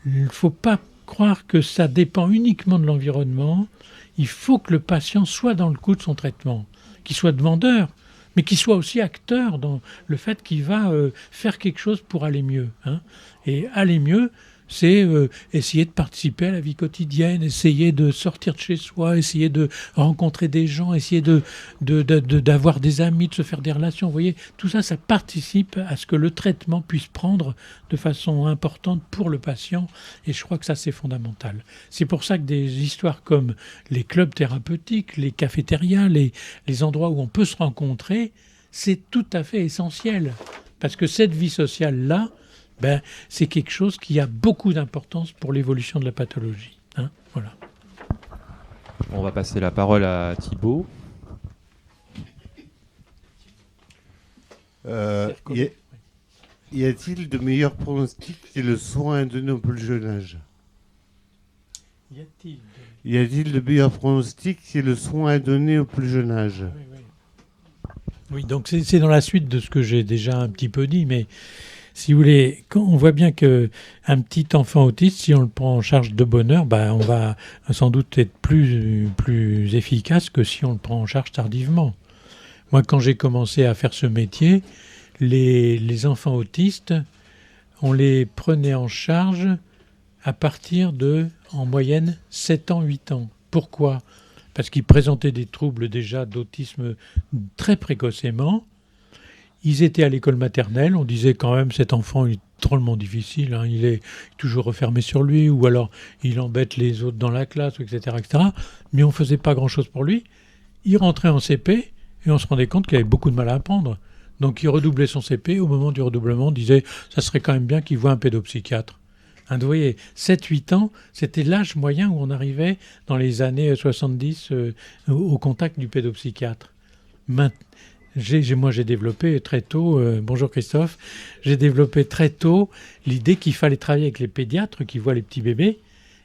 Il ne faut pas croire que ça dépend uniquement de l'environnement. Il faut que le patient soit dans le coup de son traitement, qu'il soit demandeur, mais qu'il soit aussi acteur dans le fait qu'il va faire quelque chose pour aller mieux. Hein. Et aller mieux, c'est essayer de participer à la vie quotidienne, essayer de sortir de chez soi, essayer de rencontrer des gens, essayer d'avoir des amis, de se faire des relations. Vous voyez, tout ça, ça participe à ce que le traitement puisse prendre de façon importante pour le patient. Et je crois que ça, c'est fondamental. C'est pour ça que des histoires comme les clubs thérapeutiques, les cafétérias, les endroits où on peut se rencontrer, c'est tout à fait essentiel. Parce que cette vie sociale-là, c'est quelque chose qui a beaucoup d'importance pour l'évolution de la pathologie. Hein, voilà. On va passer la parole à Thibaut. Y a-t-il de meilleurs pronostics que le soin donné au plus jeune âge? Y a-t-il de meilleurs pronostics que le soin donné au plus jeune âge? Oui, donc c'est dans la suite de ce que j'ai déjà un petit peu dit, mais si vous voulez, quand on voit bien qu'un petit enfant autiste, si on le prend en charge de bonne heure, on va sans doute être plus efficace que si on le prend en charge tardivement. Moi, quand j'ai commencé à faire ce métier, les enfants autistes, on les prenait en charge à partir de, en moyenne, 7 ans, 8 ans. Pourquoi ? Parce qu'ils présentaient des troubles déjà d'autisme très précocement. Ils étaient à l'école maternelle, on disait quand même cet enfant est drôlement difficile, hein, il est toujours refermé sur lui, ou alors il embête les autres dans la classe, etc. Mais on ne faisait pas grand-chose pour lui. Il rentrait en CP et on se rendait compte qu'il avait beaucoup de mal à apprendre. Donc il redoublait son CP, au moment du redoublement, on disait ça serait quand même bien qu'il voie un pédopsychiatre. Hein, vous voyez, 7-8 ans, c'était l'âge moyen où on arrivait dans les années 70 au contact du pédopsychiatre. Moi, j'ai développé très tôt, bonjour Christophe, j'ai développé très tôt l'idée qu'il fallait travailler avec les pédiatres qui voient les petits bébés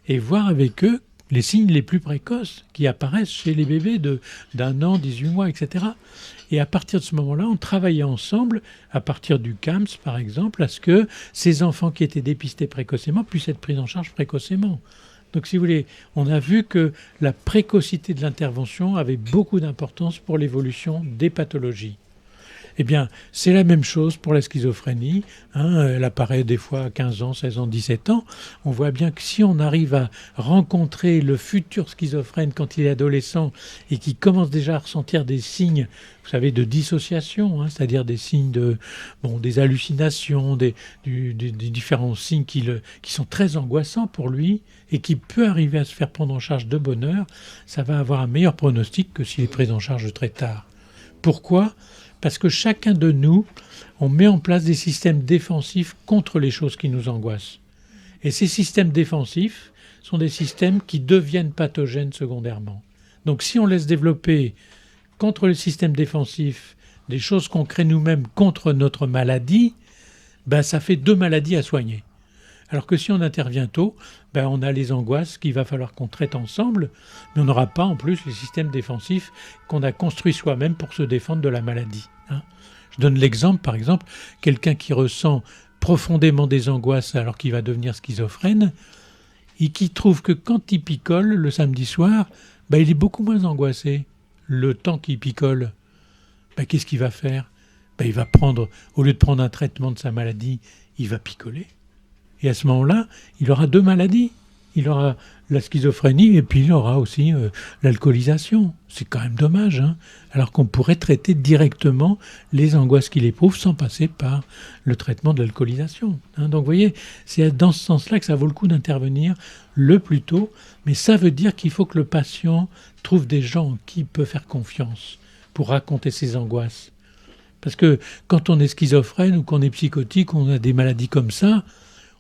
et voir avec eux les signes les plus précoces qui apparaissent chez les bébés d'1 an, 18 mois, etc. Et à partir de ce moment-là, on travaillait ensemble, à partir du CAMS par exemple, à ce que ces enfants qui étaient dépistés précocement puissent être pris en charge précocement. Donc, si vous voulez, on a vu que la précocité de l'intervention avait beaucoup d'importance pour l'évolution des pathologies. Eh bien, c'est la même chose pour la schizophrénie. Hein, elle apparaît des fois à 15 ans, 16 ans, 17 ans. On voit bien que si on arrive à rencontrer le futur schizophrène quand il est adolescent et qui commence déjà à ressentir des signes, vous savez, de dissociation, hein, c'est-à-dire des signes des hallucinations, des différents signes qui sont très angoissants pour lui et qui peut arriver à se faire prendre en charge de bonne heure, ça va avoir un meilleur pronostic que s'il est pris en charge très tard. Pourquoi ? Parce que chacun de nous, on met en place des systèmes défensifs contre les choses qui nous angoissent. Et ces systèmes défensifs sont des systèmes qui deviennent pathogènes secondairement. Donc si on laisse développer contre le système défensif des choses qu'on crée nous-mêmes contre notre maladie, ça fait 2 maladies à soigner. Alors que si on intervient tôt, on a les angoisses qu'il va falloir qu'on traite ensemble, mais on n'aura pas en plus les systèmes défensifs qu'on a construits soi-même pour se défendre de la maladie. Hein. Je donne l'exemple, par exemple, quelqu'un qui ressent profondément des angoisses alors qu'il va devenir schizophrène, et qui trouve que quand il picole le samedi soir, il est beaucoup moins angoissé. Le temps qu'il picole, qu'est-ce qu'il va faire ? Il va prendre, au lieu de prendre un traitement de sa maladie, il va picoler. Et à ce moment-là, il aura 2 maladies. Il aura la schizophrénie et puis il aura aussi l'alcoolisation. C'est quand même dommage, hein, alors qu'on pourrait traiter directement les angoisses qu'il éprouve sans passer par le traitement de l'alcoolisation. Hein. Donc vous voyez, c'est dans ce sens-là que ça vaut le coup d'intervenir le plus tôt. Mais ça veut dire qu'il faut que le patient trouve des gens en qui il peut faire confiance pour raconter ses angoisses. Parce que quand on est schizophrène ou qu'on est psychotique, on a des maladies comme ça,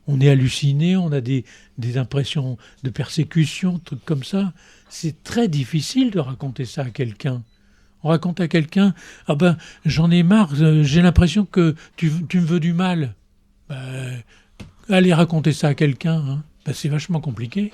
on est halluciné, on a des impressions de persécution, trucs comme ça. C'est très difficile de raconter ça à quelqu'un. On raconte à quelqu'un, « Ah ben, j'en ai marre, j'ai l'impression que tu me veux du mal. » Allez raconter ça à quelqu'un, hein. C'est vachement compliqué.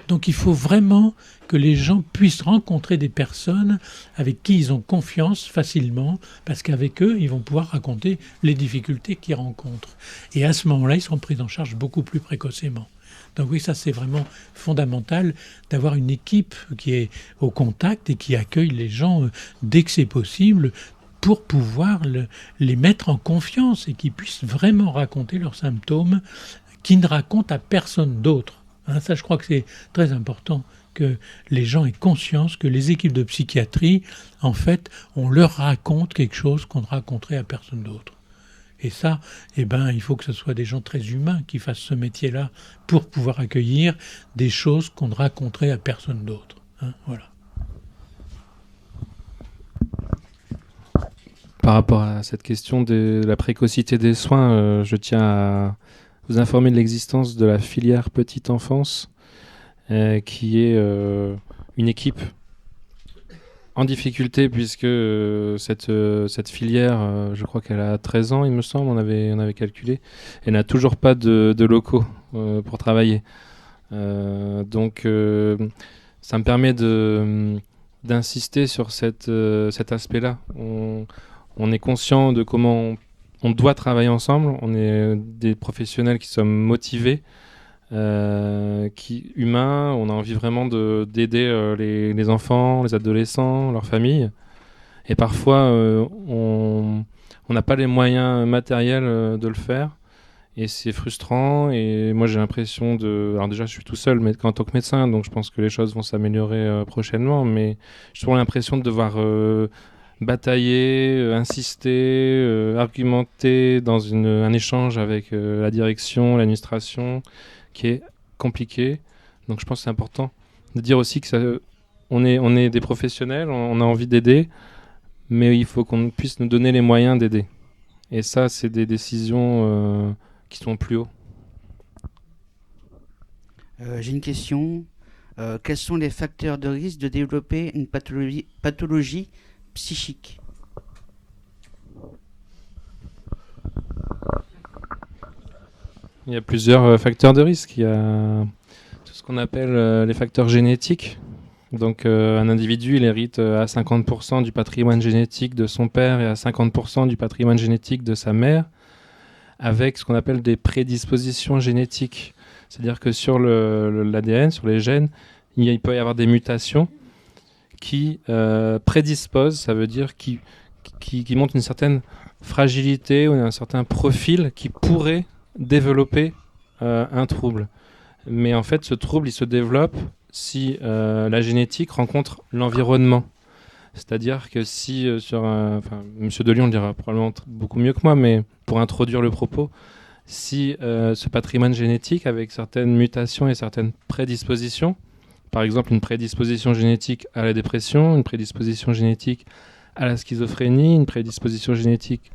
Donc il faut vraiment que les gens puissent rencontrer des personnes avec qui ils ont confiance facilement, parce qu'avec eux, ils vont pouvoir raconter les difficultés qu'ils rencontrent. Et à ce moment-là, ils seront pris en charge beaucoup plus précocement. Donc oui, ça c'est vraiment fondamental d'avoir une équipe qui est au contact et qui accueille les gens dès que c'est possible pour pouvoir les mettre en confiance et qu'ils puissent vraiment raconter leurs symptômes, qu'ils ne racontent à personne d'autre. Ça, je crois que c'est très important que les gens aient conscience que les équipes de psychiatrie, en fait, on leur raconte quelque chose qu'on ne raconterait à personne d'autre. Et ça, il faut que ce soit des gens très humains qui fassent ce métier-là pour pouvoir accueillir des choses qu'on ne raconterait à personne d'autre. Voilà. Par rapport à cette question de la précocité des soins, je tiens à vous informer de l'existence de la filière petite enfance, qui est une équipe en difficulté, puisque cette filière, je crois qu'elle a 13 ans, il me semble, on avait calculé, elle n'a toujours pas de locaux pour travailler. Donc ça me permet d'insister sur cet aspect-là. On est conscient de comment on doit travailler ensemble. On est des professionnels qui sommes motivés, humains. On a envie vraiment d'aider les enfants, les adolescents, leurs familles. Et parfois, on n'a pas les moyens matériels de le faire. Et c'est frustrant. Et moi, j'ai l'impression Alors déjà, je suis tout seul en tant que médecin, donc je pense que les choses vont s'améliorer prochainement. Mais j'ai toujours l'impression de devoir batailler, insister, argumenter dans un échange avec la direction, l'administration, qui est compliqué. Donc je pense que c'est important de dire aussi que on est des professionnels, on a envie d'aider, mais il faut qu'on puisse nous donner les moyens d'aider. Et ça, c'est des décisions qui sont plus haut. J'ai une question. Quels sont les facteurs de risque de développer une pathologie psychique? Il y a plusieurs facteurs de risque. Il y a tout ce qu'on appelle les facteurs génétiques. Donc un individu, il hérite à 50% du patrimoine génétique de son père et à 50% du patrimoine génétique de sa mère, avec ce qu'on appelle des prédispositions génétiques. C'est-à-dire que sur l'ADN, sur les gènes, il peut y avoir des mutations qui prédisposent, ça veut dire qui montrent une certaine fragilité ou un certain profil qui pourrait développer un trouble. Mais en fait, ce trouble, il se développe si la génétique rencontre l'environnement. C'est-à-dire que si, Monsieur Delion le dira probablement beaucoup mieux que moi, mais pour introduire le propos, si ce patrimoine génétique, avec certaines mutations et certaines prédispositions, par exemple une prédisposition génétique à la dépression, une prédisposition génétique à la schizophrénie, une prédisposition génétique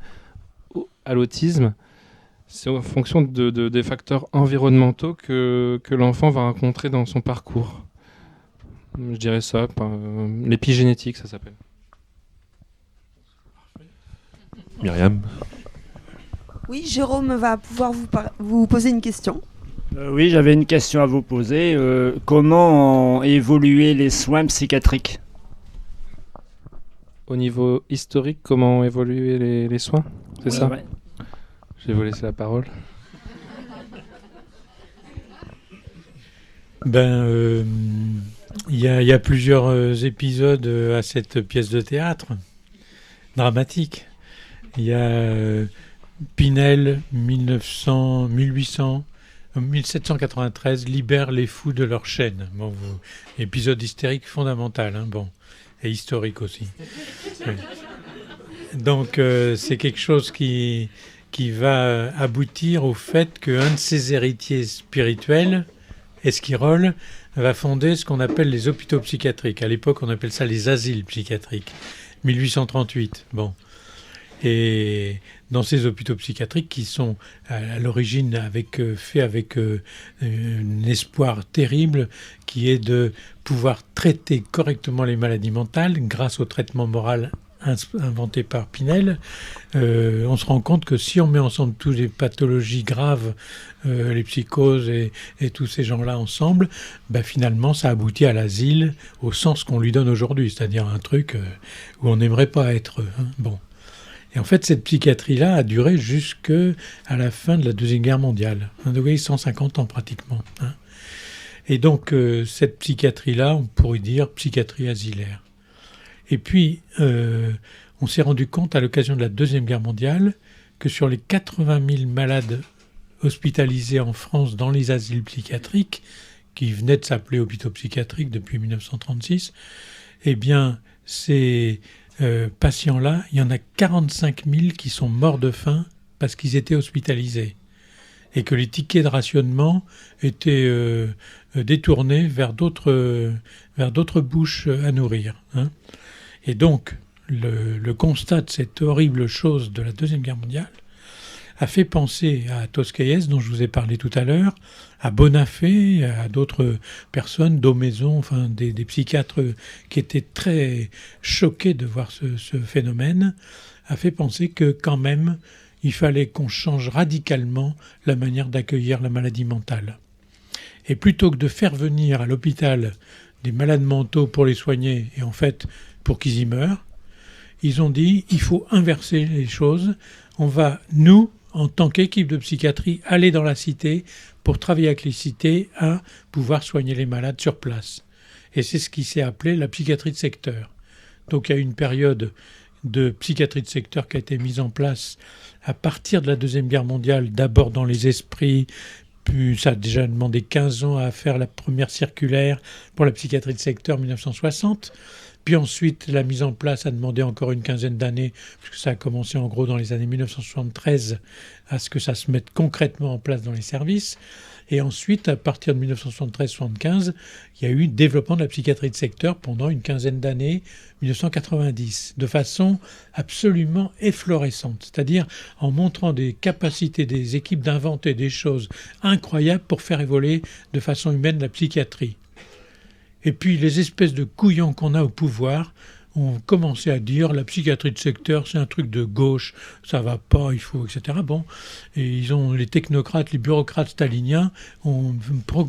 à l'autisme, c'est en fonction des facteurs environnementaux que l'enfant va rencontrer dans son parcours. Je dirais ça, l'épigénétique, ça s'appelle. Myriam. Oui, Jérôme va pouvoir vous poser une question. Oui, j'avais une question à vous poser. Comment ont évolué les soins psychiatriques? Au niveau historique, comment ont évolué les soins? C'est ça? Ouais. Je vais vous laisser la parole. Il y a plusieurs épisodes à cette pièce de théâtre dramatique. Il y a Pinel, 1793, libère les fous de leur chaîne. Épisode hystérique fondamental, et historique aussi. Oui. Donc c'est quelque chose qui va aboutir au fait qu'un de ses héritiers spirituels, Esquirol, va fonder ce qu'on appelle les hôpitaux psychiatriques. À l'époque, on appelle ça les asiles psychiatriques. 1838. Et dans ces hôpitaux psychiatriques qui sont à l'origine faits avec un espoir terrible qui est de pouvoir traiter correctement les maladies mentales grâce au traitement moral inventé par Pinel, on se rend compte que si on met ensemble toutes les pathologies graves, les psychoses et tous ces gens-là ensemble, finalement ça aboutit à l'asile au sens qu'on lui donne aujourd'hui, c'est-à-dire un truc où on n'aimerait pas être. Bon. Et en fait, cette psychiatrie-là a duré jusqu'à la fin de la Deuxième Guerre mondiale, donc 150 ans pratiquement. Et donc cette psychiatrie-là, on pourrait dire psychiatrie asilaire. Et puis, on s'est rendu compte à l'occasion de la Deuxième Guerre mondiale que sur les 80 000 malades hospitalisés en France dans les asiles psychiatriques, qui venaient de s'appeler hôpitaux psychiatriques depuis 1936, eh bien, ces patients-là, il y en a 45 000 qui sont morts de faim parce qu'ils étaient hospitalisés et que les tickets de rationnement étaient détournés vers d'autres bouches à nourrir. Et donc, le constat de cette horrible chose de la Deuxième Guerre mondiale a fait penser à Toscaïès, dont je vous ai parlé tout à l'heure, à Bonafé, à d'autres personnes, Daumaison, enfin des psychiatres qui étaient très choqués de voir ce phénomène, a fait penser que quand même, il fallait qu'on change radicalement la manière d'accueillir la maladie mentale. Et plutôt que de faire venir à l'hôpital des malades mentaux pour les soigner, et en fait pour qu'ils y meurent, ils ont dit il faut inverser les choses. On va, nous, en tant qu'équipe de psychiatrie, aller dans la cité pour travailler avec les cités à pouvoir soigner les malades sur place. Et c'est ce qui s'est appelé la psychiatrie de secteur. Donc il y a une période de psychiatrie de secteur qui a été mise en place à partir de la Deuxième Guerre mondiale, d'abord dans les esprits, puis ça a déjà demandé 15 ans à faire la première circulaire pour la psychiatrie de secteur 1960. Puis ensuite, la mise en place a demandé encore une quinzaine d'années, puisque ça a commencé en gros dans les années 1973, à ce que ça se mette concrètement en place dans les services. Et ensuite, à partir de 1973-75, il y a eu développement de la psychiatrie de secteur pendant une quinzaine d'années, 1990, de façon absolument efflorescente. C'est-à-dire en montrant des capacités des équipes d'inventer des choses incroyables pour faire évoluer de façon humaine la psychiatrie. Et puis les espèces de couillons qu'on a au pouvoir ont commencé à dire la psychiatrie de secteur, c'est un truc de gauche, ça va pas, il faut, etc. Bon, et les technocrates, les bureaucrates staliniens ont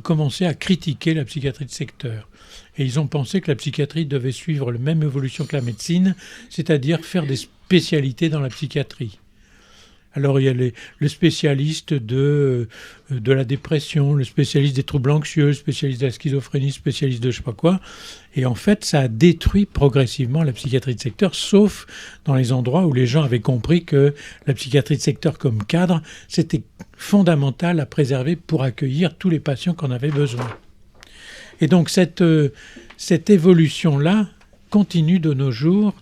commencé à critiquer la psychiatrie de secteur. Et ils ont pensé que la psychiatrie devait suivre la même évolution que la médecine, c'est-à-dire faire des spécialités dans la psychiatrie. Alors il y a le spécialiste de la dépression, le spécialiste des troubles anxieux, le spécialiste de la schizophrénie, le spécialiste de je sais pas quoi. Et en fait, ça a détruit progressivement la psychiatrie de secteur, sauf dans les endroits où les gens avaient compris que la psychiatrie de secteur comme cadre, c'était fondamental à préserver pour accueillir tous les patients qu'on avait besoin. Et donc cette évolution-là continue de nos jours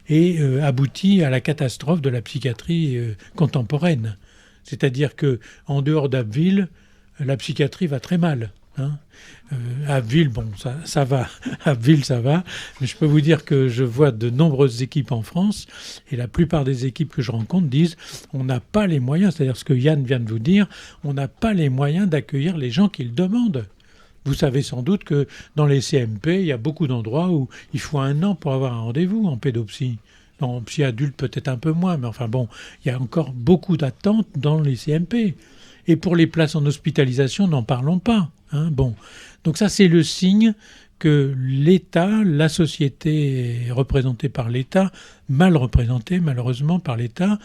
et aboutit à la catastrophe de la psychiatrie contemporaine. C'est-à-dire qu'en dehors d'Abbeville, la psychiatrie va très mal. Abbeville, bon, ça va. Abbeville, ça va. Mais je peux vous dire que je vois de nombreuses équipes en France et la plupart des équipes que je rencontre disent on n'a pas les moyens, c'est-à-dire ce que Yann vient de vous dire, on n'a pas les moyens d'accueillir les gens qui le demandent. Vous savez sans doute que dans les CMP, il y a beaucoup d'endroits où il faut 1 an pour avoir un rendez-vous en pédopsie. En psy adulte, peut-être un peu moins, mais enfin bon, il y a encore beaucoup d'attentes dans les CMP. Et pour les places en hospitalisation, n'en parlons pas. Bon. Donc ça, c'est le signe que l'État, la société représentée par l'État, mal représentée malheureusement par l'État,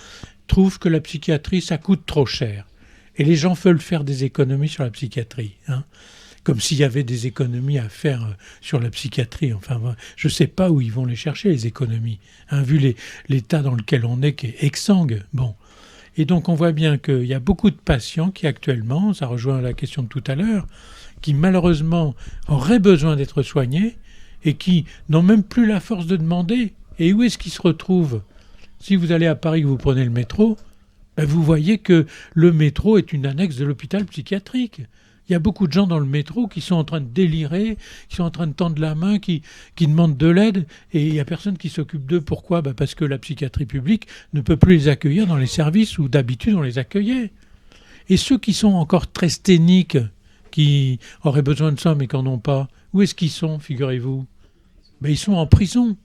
trouve que la psychiatrie, ça coûte trop cher. Et les gens veulent faire des économies sur la psychiatrie. Comme s'il y avait des économies à faire sur la psychiatrie. Enfin, je ne sais pas où ils vont les chercher, les économies, vu l'état dans lequel on est, qui est exsangue. Bon. Et donc, on voit bien qu'il y a beaucoup de patients qui, actuellement, ça rejoint la question de tout à l'heure, qui, malheureusement, auraient besoin d'être soignés et qui n'ont même plus la force de demander. Et où est-ce qu'ils se retrouvent ? Si vous allez à Paris et que vous prenez le métro, vous voyez que le métro est une annexe de l'hôpital psychiatrique. Il Il y a beaucoup de gens dans le métro qui sont en train de délirer, qui sont en train de tendre la main, qui demandent de l'aide, et il n'y a personne qui s'occupe d'eux. Pourquoi ? Parce que la psychiatrie publique ne peut plus les accueillir dans les services où d'habitude on les accueillait. Et ceux qui sont encore très sténiques, qui auraient besoin de ça mais qui n'en ont pas, où est-ce qu'ils sont, figurez-vous ? Ils sont en prison.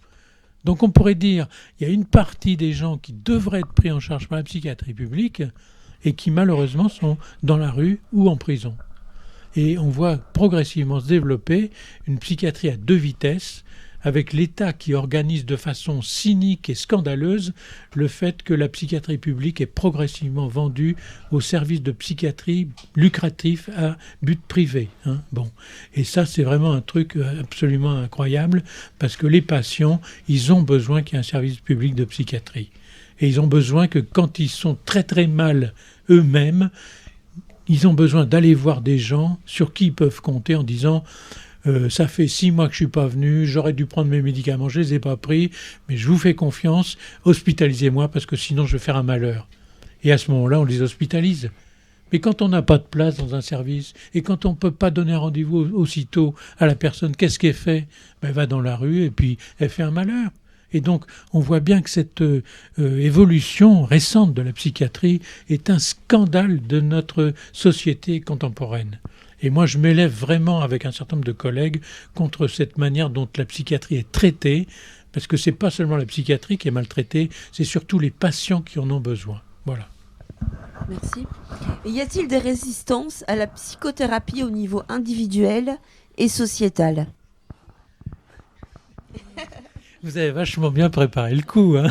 Donc on pourrait dire, il y a une partie des gens qui devraient être pris en charge par la psychiatrie publique et qui malheureusement sont dans la rue ou en prison. Et on voit progressivement se développer une psychiatrie à 2 vitesses, avec l'État qui organise de façon cynique et scandaleuse le fait que la psychiatrie publique est progressivement vendue aux services de psychiatrie lucratifs à but privé. Bon. Et ça, c'est vraiment un truc absolument incroyable, parce que les patients, ils ont besoin qu'il y ait un service public de psychiatrie. Et ils ont besoin que quand ils sont très très mal eux-mêmes, ils ont besoin d'aller voir des gens sur qui ils peuvent compter en disant ça fait 6 mois que je ne suis pas venu, j'aurais dû prendre mes médicaments, je ne les ai pas pris, mais je vous fais confiance, hospitalisez-moi parce que sinon je vais faire un malheur. Et à ce moment-là, on les hospitalise. Mais quand on n'a pas de place dans un service et quand on ne peut pas donner un rendez-vous aussitôt à la personne, qu'est-ce qu'elle fait ? Elle va dans la rue et puis elle fait un malheur. Et donc, on voit bien que cette évolution récente de la psychiatrie est un scandale de notre société contemporaine. Et moi, je m'élève vraiment avec un certain nombre de collègues contre cette manière dont la psychiatrie est traitée, parce que ce n'est pas seulement la psychiatrie qui est maltraitée, c'est surtout les patients qui en ont besoin. Voilà. Merci. Et y a-t-il des résistances à la psychothérapie au niveau individuel et sociétal ? Vous avez vachement bien préparé le coup, hein.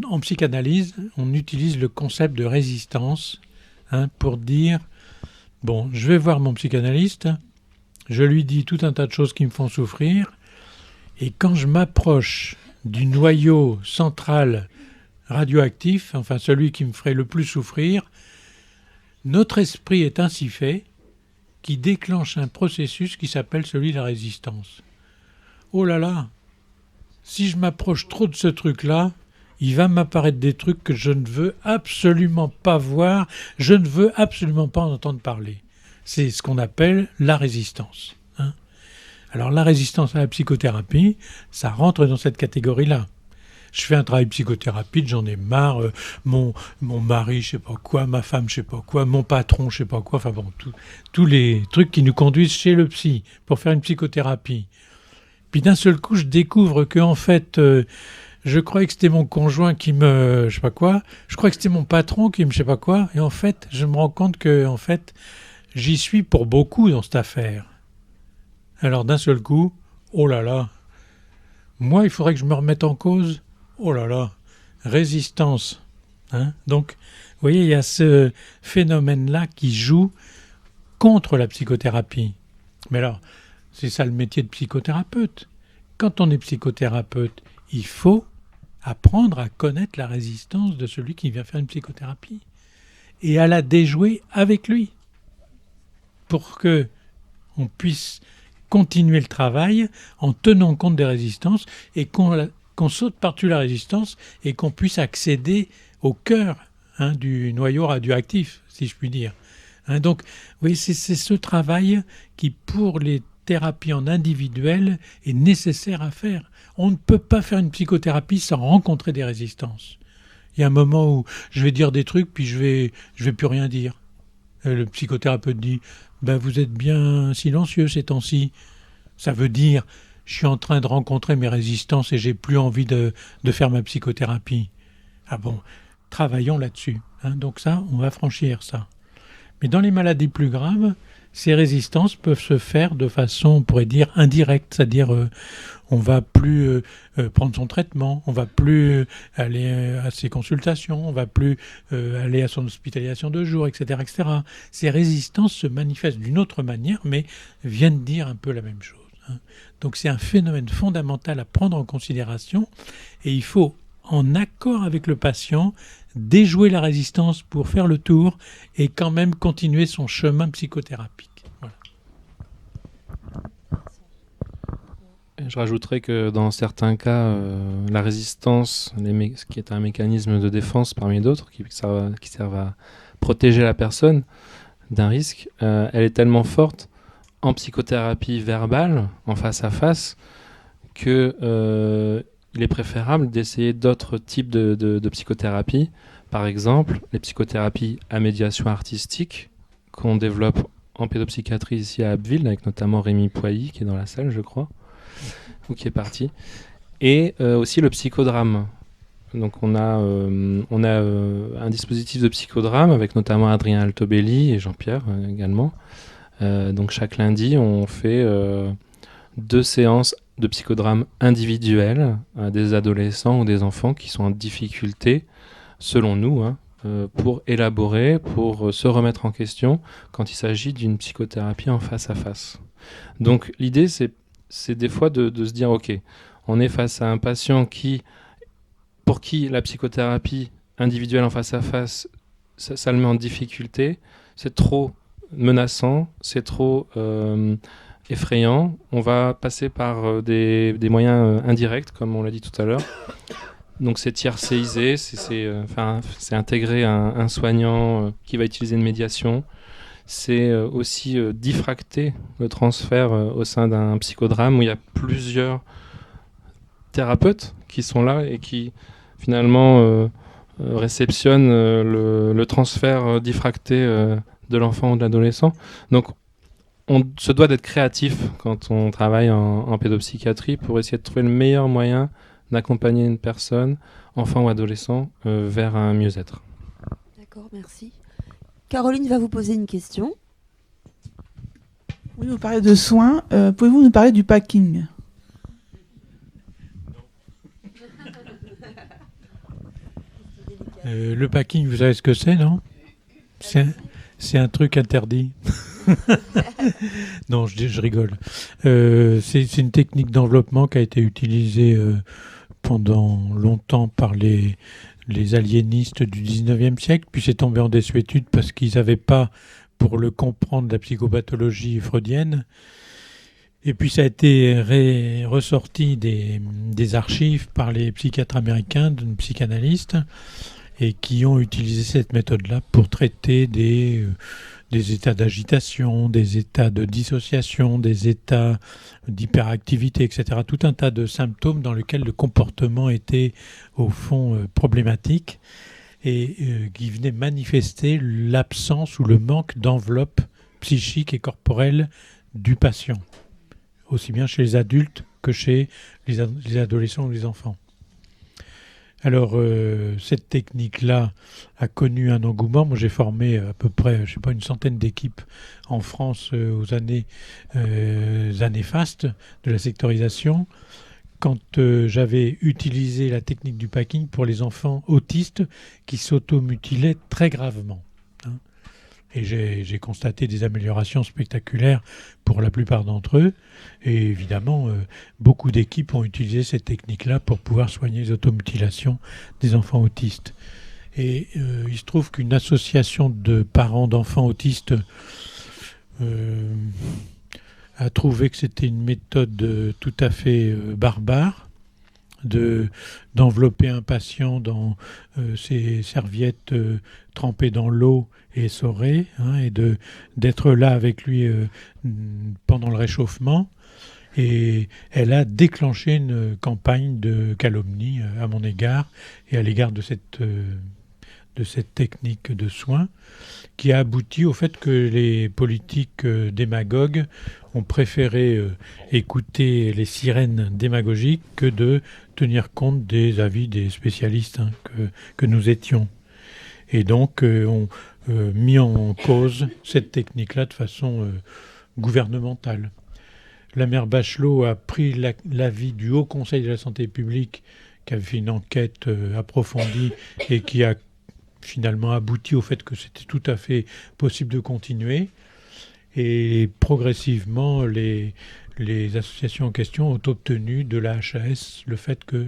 En psychanalyse, on utilise le concept de résistance pour dire, bon, je vais voir mon psychanalyste, je lui dis tout un tas de choses qui me font souffrir, et quand je m'approche du noyau central radioactif, enfin celui qui me ferait le plus souffrir, notre esprit est ainsi fait qu'il déclenche un processus qui s'appelle celui de la résistance. Oh là là, si je m'approche trop de ce truc-là, il va m'apparaître des trucs que je ne veux absolument pas voir, je ne veux absolument pas en entendre parler. C'est ce qu'on appelle la résistance. Alors la résistance à la psychothérapie, ça rentre dans cette catégorie-là. Je fais un travail psychothérapeute, j'en ai marre, mon mari, je sais pas quoi, ma femme, je sais pas quoi, mon patron, je sais pas quoi, enfin bon, tous les trucs qui nous conduisent chez le psy pour faire une psychothérapie. Puis d'un seul coup, je découvre que en fait, je croyais que c'était mon conjoint qui me, je sais pas quoi, je croyais que c'était mon patron qui me, je sais pas quoi, et en fait, je me rends compte que en fait, j'y suis pour beaucoup dans cette affaire. Alors d'un seul coup, oh là là, moi, il faudrait que je me remette en cause. Oh là là, résistance. Donc, vous voyez, il y a ce phénomène-là qui joue contre la psychothérapie. Mais alors, c'est ça le métier de psychothérapeute. Quand on est psychothérapeute, il faut apprendre à connaître la résistance de celui qui vient faire une psychothérapie et à la déjouer avec lui pour que on puisse continuer le travail en tenant compte des résistances et qu'on saute par-dessus la résistance et qu'on puisse accéder au cœur du noyau radioactif, si je puis dire. Donc, oui, c'est ce travail qui, pour les thérapies en individuel, est nécessaire à faire. On ne peut pas faire une psychothérapie sans rencontrer des résistances. Il y a un moment où je vais dire des trucs, puis je vais plus rien dire. Le psychothérapeute dit « vous êtes bien silencieux ces temps-ci ». Ça veut dire « je suis en train de rencontrer mes résistances et j'ai plus envie de faire ma psychothérapie ». Ah bon, travaillons là-dessus. Donc ça, on va franchir ça. Mais dans les maladies plus graves, ces résistances peuvent se faire de façon, on pourrait dire, indirecte, c'est-à-dire on va plus prendre son traitement, on va plus aller à ses consultations, on va plus aller à son hospitalisation de jour, etc., etc. Ces résistances se manifestent d'une autre manière, mais viennent dire un peu la même chose. Donc c'est un phénomène fondamental à prendre en considération et il faut, en accord avec le patient, déjouer la résistance pour faire le tour et quand même continuer son chemin psychothérapique. Voilà. Je rajouterais que dans certains cas, la résistance, ce qui est un mécanisme de défense parmi d'autres, qui servent à protéger la personne d'un risque, elle est tellement forte en psychothérapie verbale, en face à face, que il est préférable d'essayer d'autres types de psychothérapie. Par exemple, les psychothérapies à médiation artistique qu'on développe en pédopsychiatrie ici à Abbeville, avec notamment Rémi Poilly, qui est dans la salle, je crois, ou qui est parti, et aussi le psychodrame. Donc on a un dispositif de psychodrame avec notamment Adrien Altobelli et Jean-Pierre également. Donc chaque lundi, on fait 2 séances de psychodrame individuelles à des adolescents ou des enfants qui sont en difficulté, selon nous, pour élaborer, pour se remettre en question quand il s'agit d'une psychothérapie en face à face. Donc l'idée, c'est des fois de se dire, ok, on est face à un patient pour qui la psychothérapie individuelle en face à face, ça le met en difficulté, c'est trop menaçant, c'est trop effrayant. On va passer par des moyens indirects, comme on l'a dit tout à l'heure. Donc c'est tiercéiser, c'est intégrer un soignant qui va utiliser une médiation. C'est aussi diffracter le transfert au sein d'un psychodrame où il y a plusieurs thérapeutes qui sont là et qui finalement réceptionnent le transfert diffracté de l'enfant ou de l'adolescent. Donc on se doit d'être créatif quand on travaille en pédopsychiatrie pour essayer de trouver le meilleur moyen d'accompagner une personne, enfant ou adolescent, vers un mieux-être. D'accord, merci. Caroline va vous poser une question. Oui, vous parlez de soins. Pouvez-vous nous parler du packing ? Le packing, vous savez ce que c'est, non ? C'est un truc interdit. Non, je rigole. C'est une technique d'enveloppement qui a été utilisée pendant longtemps par les aliénistes du 19e siècle, puis c'est tombé en désuétude parce qu'ils n'avaient pas, pour le comprendre, la psychopathologie freudienne. Et puis ça a été ressorti des archives par les psychiatres américains, de psychanalystes, et qui ont utilisé cette méthode-là pour traiter des états d'agitation, des états de dissociation, des états d'hyperactivité, etc. Tout un tas de symptômes dans lesquels le comportement était au fond problématique et qui venaient manifester l'absence ou le manque d'enveloppe psychique et corporelle du patient, aussi bien chez les adultes que chez les adolescents ou les enfants. Alors, cette technique-là a connu un engouement. Moi, j'ai formé à peu près, une centaine d'équipes en France aux années fastes de la sectorisation. Quand j'avais utilisé la technique du packing pour les enfants autistes qui s'automutilaient très gravement. Et j'ai constaté des améliorations spectaculaires pour la plupart d'entre eux. Et évidemment, beaucoup d'équipes ont utilisé cette technique-là pour pouvoir soigner les automutilations des enfants autistes. Et il se trouve qu'une association de parents d'enfants autistes a trouvé que c'était une méthode tout à fait barbare d'envelopper un patient dans ses serviettes trempées dans l'eau et essorées, et d'être là avec lui pendant le réchauffement. Et elle a déclenché une campagne de calomnie à mon égard et à l'égard de cette technique de soins qui a abouti au fait que les politiques démagogues ont préféré écouter les sirènes démagogiques que de tenir compte des avis des spécialistes que nous étions. Et donc ont mis en cause cette technique-là de façon gouvernementale. La maire Bachelot a pris l'avis du Haut Conseil de la Santé publique qui avait fait une enquête approfondie et qui a finalement abouti au fait que c'était tout à fait possible de continuer. Et progressivement, les associations en question ont obtenu de la HAS le fait que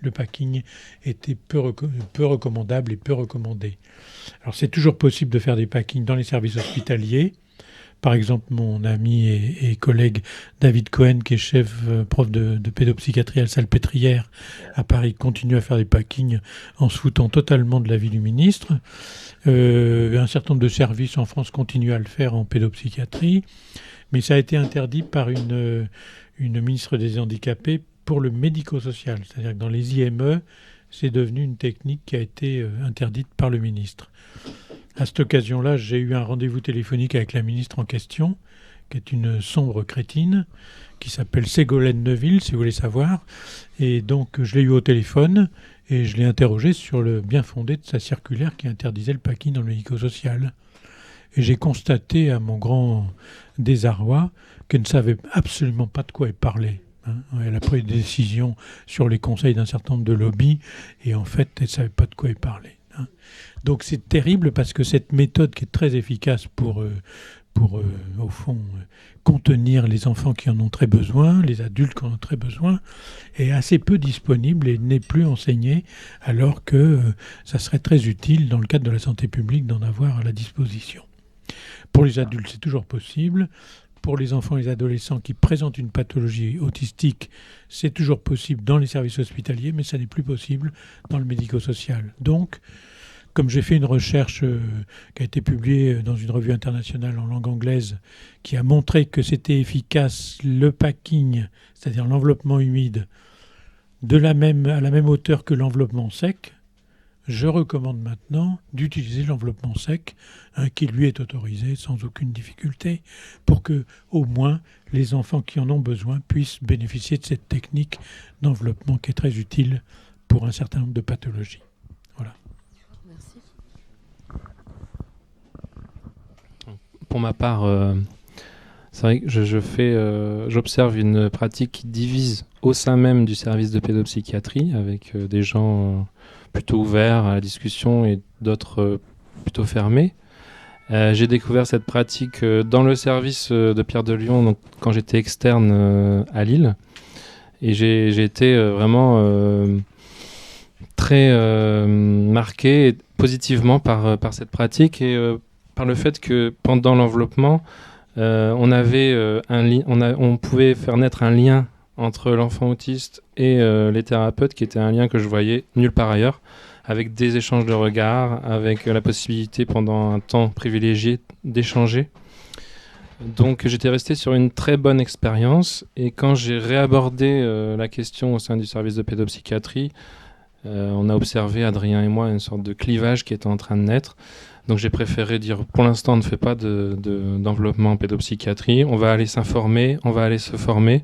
le packing était peu recommandable et peu recommandé. Alors c'est toujours possible de faire des packings dans les services hospitaliers. Par exemple, mon ami et collègue David Cohen, qui est prof de pédopsychiatrie à la Salpêtrière à Paris, continue à faire des packings en se foutant totalement de l'avis du ministre. Un certain nombre de services en France continuent à le faire en pédopsychiatrie, mais ça a été interdit par une ministre des Handicapés pour le médico-social. C'est-à-dire que dans les IME, c'est devenu une technique qui a été interdite par le ministre. À cette occasion-là, j'ai eu un rendez-vous téléphonique avec la ministre en question, qui est une sombre crétine, qui s'appelle Ségolène Neuville, si vous voulez savoir. Et donc, je l'ai eu au téléphone et je l'ai interrogée sur le bien fondé de sa circulaire qui interdisait le packing dans le médico-social. Et j'ai constaté, à mon grand désarroi, qu'elle ne savait absolument pas de quoi elle parlait. Elle a pris des décisions sur les conseils d'un certain nombre de lobbies et en fait, elle ne savait pas de quoi elle parlait. Donc c'est terrible parce que cette méthode qui est très efficace pour au fond, contenir les enfants qui en ont très besoin, les adultes qui en ont très besoin, est assez peu disponible et n'est plus enseignée, alors que ça serait très utile dans le cadre de la santé publique d'en avoir à la disposition. Pour les adultes, c'est toujours possible. Pour les enfants et les adolescents qui présentent une pathologie autistique, c'est toujours possible dans les services hospitaliers, mais ça n'est plus possible dans le médico-social. Donc, comme j'ai fait une recherche qui a été publiée dans une revue internationale en langue anglaise, qui a montré que c'était efficace le packing, c'est-à-dire l'enveloppement humide, à la même hauteur que l'enveloppement sec, je recommande maintenant d'utiliser l'enveloppement sec, qui lui est autorisé sans aucune difficulté, pour que au moins les enfants qui en ont besoin puissent bénéficier de cette technique d'enveloppement qui est très utile pour un certain nombre de pathologies. Voilà. Merci. Pour ma part, c'est vrai que j'observe une pratique qui divise au sein même du service de pédopsychiatrie, avec des gens plutôt ouverts à la discussion et d'autres plutôt fermés. J'ai découvert cette pratique dans le service de Pierre de Lion, donc quand j'étais externe à Lille. Et j'ai été vraiment très marqué positivement par cette pratique et par le fait que pendant l'enveloppement, on pouvait faire naître un lien entre l'enfant autiste et les thérapeutes, qui était un lien que je voyais nulle part ailleurs, avec des échanges de regards, avec la possibilité pendant un temps privilégié d'échanger. Donc j'étais resté sur une très bonne expérience, et quand j'ai réabordé la question au sein du service de pédopsychiatrie, on a observé, Adrien et moi, une sorte de clivage qui était en train de naître. Donc j'ai préféré dire, pour l'instant on ne fait pas d'enveloppement en pédopsychiatrie, on va aller s'informer, on va aller se former.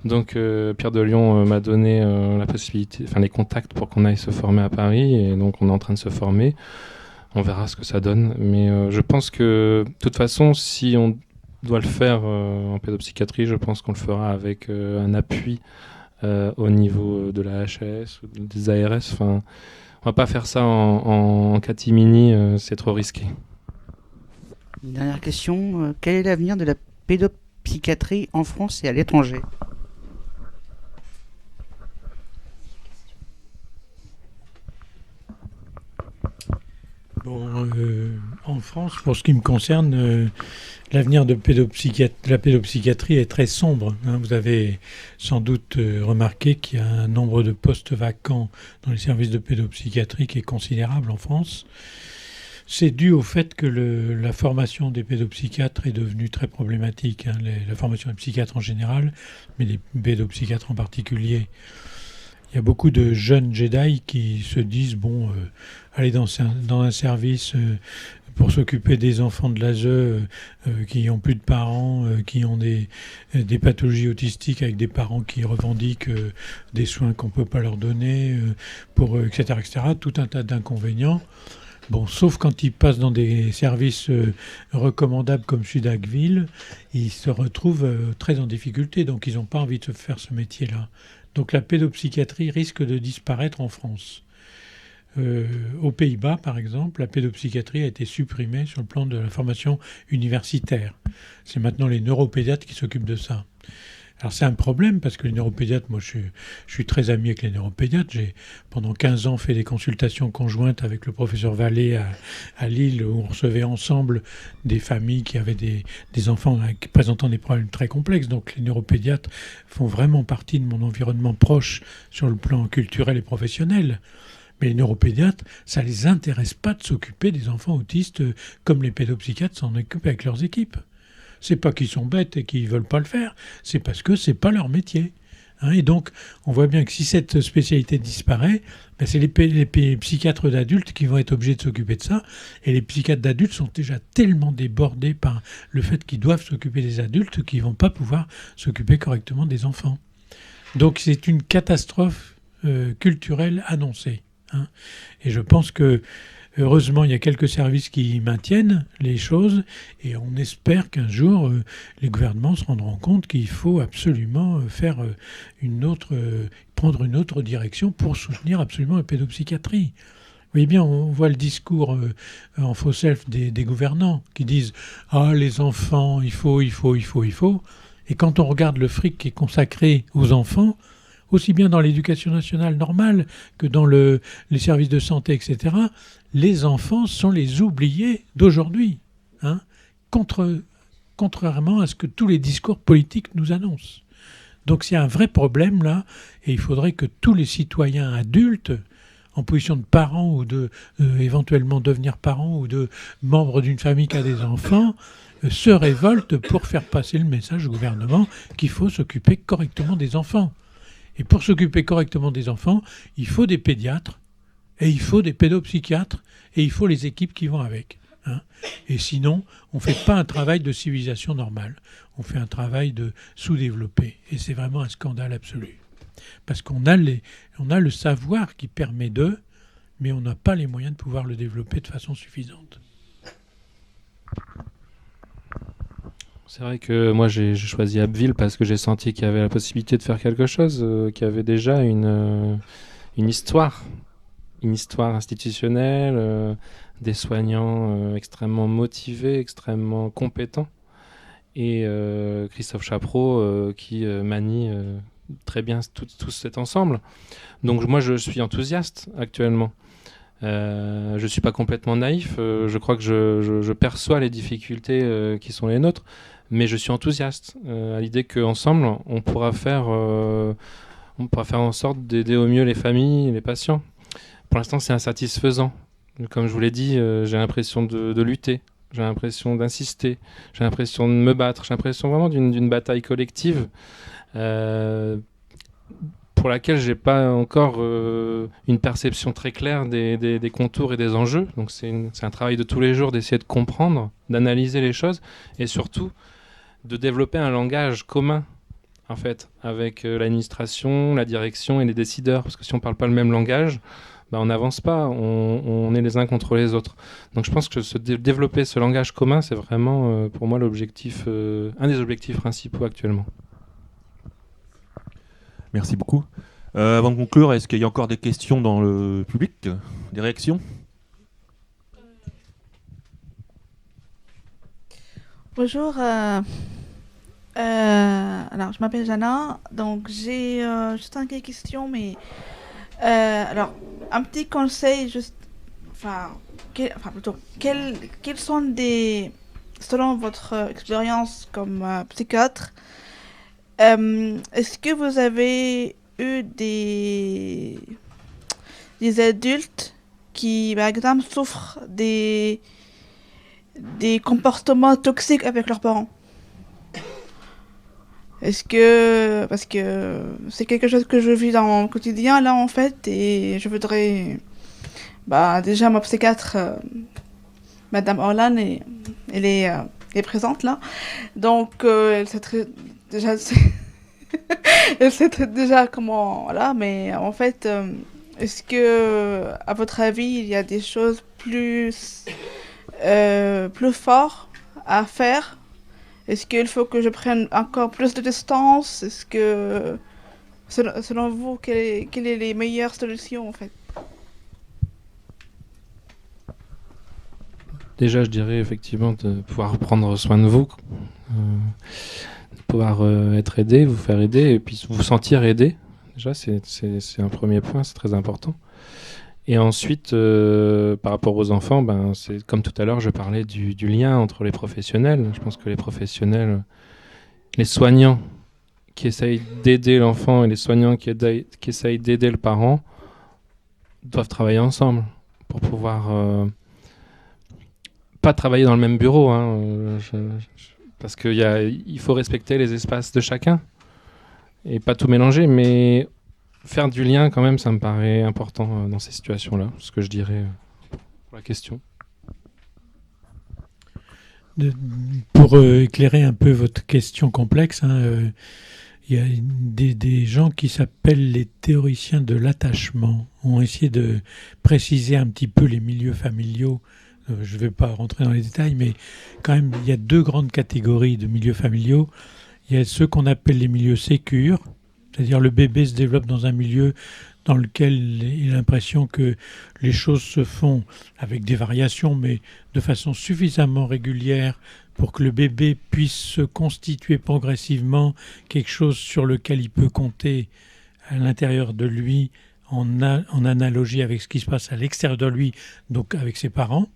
Donc Pierre de Lion m'a donné la possibilité, les contacts pour qu'on aille se former à Paris, et donc on est en train de se former. On verra ce que ça donne, mais je pense que de toute façon, si on doit le faire en pédopsychiatrie, je pense qu'on le fera avec un appui au niveau de la HAS ou des ARS. On va pas faire ça en catimini, c'est trop risqué. Une dernière question, quel est l'avenir de la pédopsychiatrie en France et à l'étranger ? En France, pour ce qui me concerne, l'avenir de la pédopsychiatrie est très sombre. Vous avez sans doute remarqué qu'il y a un nombre de postes vacants dans les services de pédopsychiatrie qui est considérable en France. C'est dû au fait que la formation des pédopsychiatres est devenue très problématique. La formation des psychiatres en général, mais des pédopsychiatres en particulier. Il y a beaucoup de jeunes Jedi qui se disent aller dans un service pour s'occuper des enfants de l'ASE qui n'ont plus de parents, qui ont des pathologies autistiques avec des parents qui revendiquent des soins qu'on ne peut pas leur donner, etc., etc. Tout un tas d'inconvénients. Sauf quand ils passent dans des services recommandables comme Sudacville, ils se retrouvent très en difficulté, donc ils n'ont pas envie de faire ce métier-là. Donc la pédopsychiatrie risque de disparaître en France. Aux Pays-Bas, par exemple, la pédopsychiatrie a été supprimée sur le plan de la formation universitaire. C'est maintenant les neuropédiatres qui s'occupent de ça. Alors c'est un problème parce que les neuropédiatres, moi je suis très ami avec les neuropédiatres. J'ai pendant 15 ans fait des consultations conjointes avec le professeur Vallée à Lille où on recevait ensemble des familles qui avaient des enfants présentant des problèmes très complexes. Donc les neuropédiatres font vraiment partie de mon environnement proche sur le plan culturel et professionnel. Mais les neuropédiatres, ça ne les intéresse pas de s'occuper des enfants autistes comme les pédopsychiatres s'en occupent avec leurs équipes. C'est pas qu'ils sont bêtes et qu'ils veulent pas le faire, c'est parce que c'est pas leur métier. Et donc, on voit bien que si cette spécialité disparaît, c'est les psychiatres d'adultes qui vont être obligés de s'occuper de ça. Et les psychiatres d'adultes sont déjà tellement débordés par le fait qu'ils doivent s'occuper des adultes qu'ils vont pas pouvoir s'occuper correctement des enfants. Donc, c'est une catastrophe culturelle annoncée. Et je pense que heureusement, il y a quelques services qui maintiennent les choses et on espère qu'un jour, les gouvernements se rendront compte qu'il faut absolument prendre une autre direction pour soutenir absolument la pédopsychiatrie. Vous voyez bien, on voit le discours en faux self des gouvernants qui disent « Ah, les enfants, il faut ». Et quand on regarde le fric qui est consacré aux enfants, aussi bien dans l'éducation nationale normale que dans les services de santé, etc., les enfants sont les oubliés d'aujourd'hui, contrairement à ce que tous les discours politiques nous annoncent. Donc c'est un vrai problème là, et il faudrait que tous les citoyens adultes, en position de parents ou de éventuellement devenir parents ou de membres d'une famille qui a des enfants, se révoltent pour faire passer le message au gouvernement qu'il faut s'occuper correctement des enfants. Et pour s'occuper correctement des enfants, il faut des pédiatres, et il faut des pédopsychiatres, et il faut les équipes qui vont avec. Et sinon, on ne fait pas un travail de civilisation normale. On fait un travail de sous-développé. Et c'est vraiment un scandale absolu. Parce qu'on a le savoir qui permet d'eux, mais on n'a pas les moyens de pouvoir le développer de façon suffisante. C'est vrai que moi j'ai choisi Abbeville parce que j'ai senti qu'il y avait la possibilité de faire quelque chose, qu'il y avait déjà une histoire institutionnelle, des soignants extrêmement motivés, extrêmement compétents, et Christophe Chapreau qui manie très bien tout cet ensemble. Donc moi je suis enthousiaste actuellement. Je ne suis pas complètement naïf, je crois que je perçois les difficultés qui sont les nôtres, mais je suis enthousiaste à l'idée qu'ensemble, on pourra faire en sorte d'aider au mieux les familles, les patients. Pour l'instant, c'est insatisfaisant. Comme je vous l'ai dit, j'ai l'impression de lutter, j'ai l'impression d'insister, j'ai l'impression de me battre, j'ai l'impression vraiment d'une bataille collective pour laquelle j'ai pas encore une perception très claire des contours et des enjeux. Donc c'est un travail de tous les jours d'essayer de comprendre, d'analyser les choses et surtout de développer un langage commun en fait avec l'administration, la direction et les décideurs. Parce que si on parle pas le même langage, on n'avance pas, on est les uns contre les autres. Donc je pense que développer ce langage commun, c'est vraiment pour moi l'objectif, un des objectifs principaux actuellement. Merci beaucoup. Avant de conclure, est-ce qu'il y a encore des questions dans le public? Des réactions? Bonjour. Alors, je m'appelle Jana. Donc, j'ai juste une question, mais... alors, un petit conseil, juste... quels sont selon votre expérience comme psychiatre, est-ce que vous avez eu des adultes qui, par exemple, souffrent des comportements toxiques avec leurs parents? Parce que c'est quelque chose que je vis dans mon quotidien, là, en fait, et je voudrais... déjà, ma psychiatre, Madame Orlan, elle est présente, là. Donc, elle sait déjà... elle sait déjà comment... Voilà, mais en fait, est-ce que, à votre avis, il y a des choses plus fortes à faire? Est-ce qu'il faut que je prenne encore plus de distance? Est-ce que, selon vous, quelles sont les meilleures solutions, en fait? Déjà, je dirais effectivement de pouvoir prendre soin de vous. pouvoir être aidé, vous faire aider, et puis vous sentir aidé. Déjà, c'est un premier point, c'est très important. Et ensuite, par rapport aux enfants, c'est comme tout à l'heure, je parlais du lien entre les professionnels. Je pense que les professionnels, les soignants qui essayent d'aider l'enfant et les soignants qui essayent d'aider le parent doivent travailler ensemble pour pouvoir pas travailler dans le même bureau, hein, parce qu'il faut respecter les espaces de chacun et pas tout mélanger, mais faire du lien quand même, ça me paraît important dans ces situations-là, ce que je dirais pour la question. Pour éclairer un peu votre question complexe, il y a des gens qui s'appellent les théoriciens de l'attachement, ont essayé de préciser un petit peu les milieux familiaux. Je ne vais pas rentrer dans les détails, mais quand même, il y a deux grandes catégories de milieux familiaux. Il y a ceux qu'on appelle les milieux sécures, c'est-à-dire le bébé se développe dans un milieu dans lequel il a l'impression que les choses se font avec des variations, mais de façon suffisamment régulière pour que le bébé puisse se constituer progressivement quelque chose sur lequel il peut compter à l'intérieur de lui en analogie avec ce qui se passe à l'extérieur de lui, donc avec ses parents.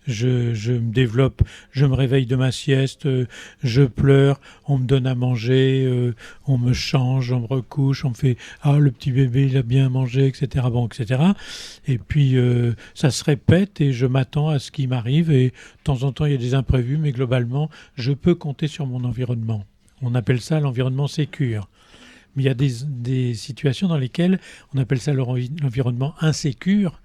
Je me développe, je me réveille de ma sieste, je pleure, on me donne à manger, on me change, on me recouche, on me fait « Ah, le petit bébé, il a bien mangé, etc. » Bon, etc. Et puis, ça se répète et je m'attends à ce qui m'arrive. Et de temps en temps, il y a des imprévus, mais globalement, je peux compter sur mon environnement. On appelle ça l'environnement sécure. Mais il y a des situations dans lesquelles on appelle ça l'environnement insécure.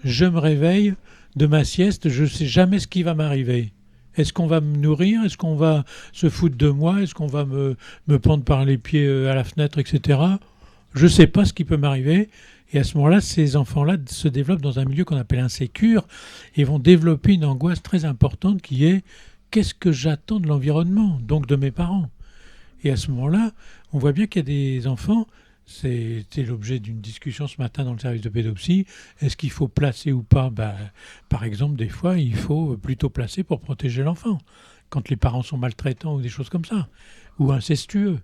Je me réveille de ma sieste, je ne sais jamais ce qui va m'arriver. Est-ce qu'on va me nourrir? Est-ce qu'on va se foutre de moi? Est-ce qu'on va me pendre par les pieds à la fenêtre, etc. Je ne sais pas ce qui peut m'arriver. Et à ce moment-là, ces enfants-là se développent dans un milieu qu'on appelle insécure et vont développer une angoisse très importante qui est « qu'est-ce que j'attends de l'environnement, donc de mes parents ?» Et à ce moment-là, on voit bien qu'il y a des enfants... C'était l'objet d'une discussion ce matin dans le service de pédopsie. Est-ce qu'il faut placer ou pas? Par exemple, des fois, il faut plutôt placer pour protéger l'enfant, quand les parents sont maltraitants ou des choses comme ça, ou incestueux.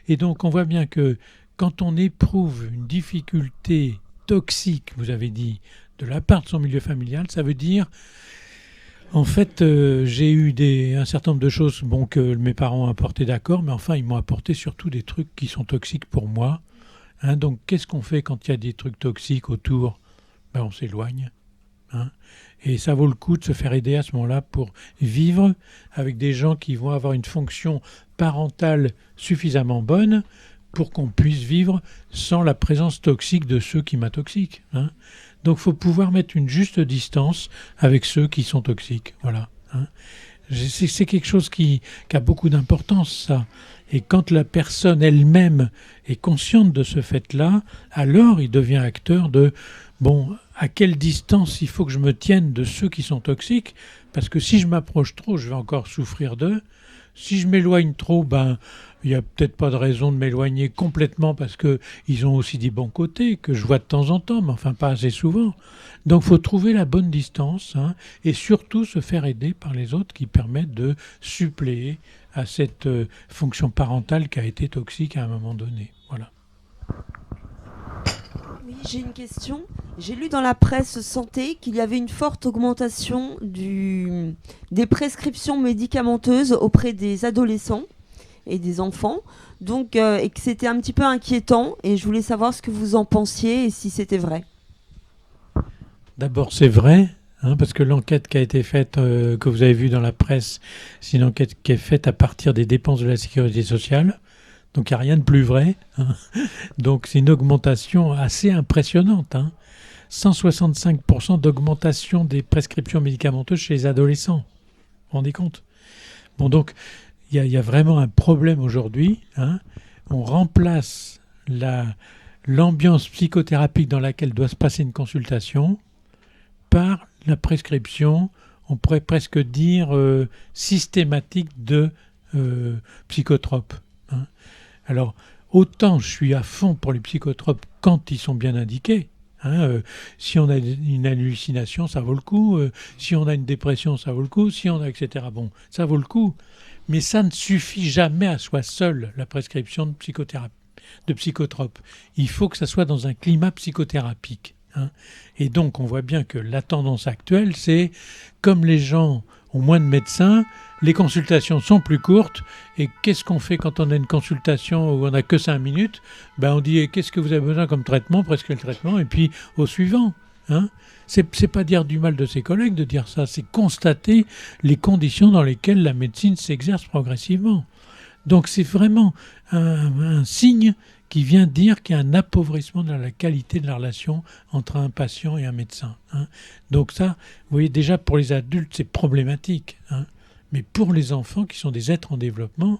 Et donc, on voit bien que quand on éprouve une difficulté toxique, vous avez dit, de la part de son milieu familial, ça veut dire... En fait, j'ai eu un certain nombre de choses que mes parents ont apporté, d'accord, mais enfin, ils m'ont apporté surtout des trucs qui sont toxiques pour moi. Donc, qu'est-ce qu'on fait quand il y a des trucs toxiques autour? On s'éloigne. Et ça vaut le coup de se faire aider à ce moment-là pour vivre avec des gens qui vont avoir une fonction parentale suffisamment bonne pour qu'on puisse vivre sans la présence toxique de ceux qui m'intoxiquent. Donc, il faut pouvoir mettre une juste distance avec ceux qui sont toxiques. Voilà. C'est quelque chose qui a beaucoup d'importance, ça. Et quand la personne elle-même est consciente de ce fait-là, alors il devient acteur de à quelle distance il faut que je me tienne de ceux qui sont toxiques, parce que si je m'approche trop, je vais encore souffrir d'eux. Si je m'éloigne trop, il n'y a peut-être pas de raison de m'éloigner complètement parce qu'ils ont aussi des bons côtés que je vois de temps en temps, mais enfin pas assez souvent. Donc il faut trouver la bonne distance et surtout se faire aider par les autres qui permettent de suppléer à cette fonction parentale qui a été toxique à un moment donné. Voilà. Oui, j'ai une question. J'ai lu dans la presse santé qu'il y avait une forte augmentation des prescriptions médicamenteuses auprès des adolescents et des enfants, donc, et que c'était un petit peu inquiétant, et je voulais savoir ce que vous en pensiez et si c'était vrai. D'abord, c'est vrai, parce que l'enquête qui a été faite, que vous avez vue dans la presse, c'est une enquête qui est faite à partir des dépenses de la sécurité sociale, donc il n'y a rien de plus vrai. Donc c'est une augmentation assez impressionnante. 165% d'augmentation des prescriptions médicamenteuses chez les adolescents. Vous vous rendez compte? Donc, il y a vraiment un problème aujourd'hui. On remplace l'ambiance psychothérapique dans laquelle doit se passer une consultation par la prescription, on pourrait presque dire systématique de psychotropes. Alors, autant je suis à fond pour les psychotropes quand ils sont bien indiqués. Si on a une hallucination, ça vaut le coup. Si on a une dépression, ça vaut le coup. Si on a etc. Ça vaut le coup. Mais ça ne suffit jamais à soi seul, la prescription de psychotropes. Il faut que ça soit dans un climat psychothérapique. Et donc, on voit bien que la tendance actuelle, c'est comme les gens ont moins de médecins, les consultations sont plus courtes. Et qu'est-ce qu'on fait quand on a une consultation où on n'a que 5 minutes ? On dit qu'est-ce que vous avez besoin comme traitement ? Presque le traitement, et puis au suivant. C'est pas dire du mal de ses collègues de dire ça, c'est constater les conditions dans lesquelles la médecine s'exerce progressivement. Donc c'est vraiment un signe qui vient dire qu'il y a un appauvrissement de la qualité de la relation entre un patient et un médecin. Donc ça, vous voyez, déjà pour les adultes, c'est problématique. Mais pour les enfants qui sont des êtres en développement,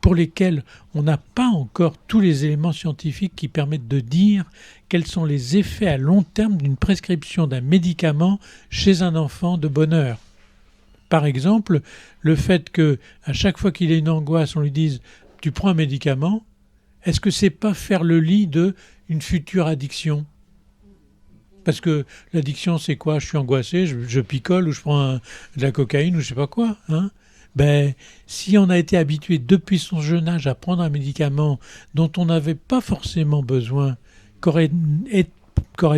pour lesquels on n'a pas encore tous les éléments scientifiques qui permettent de dire quels sont les effets à long terme d'une prescription d'un médicament chez un enfant de bonne heure. Par exemple, le fait qu'à chaque fois qu'il a une angoisse, on lui dise « tu prends un médicament », est-ce que c'est pas faire le lit d'une future addiction ? Parce que l'addiction, c'est quoi ? Je suis angoissé, je picole ou je prends de la cocaïne ou je sais pas quoi. Si on a été habitué depuis son jeune âge à prendre un médicament dont on n'avait pas forcément besoin, qu'aurait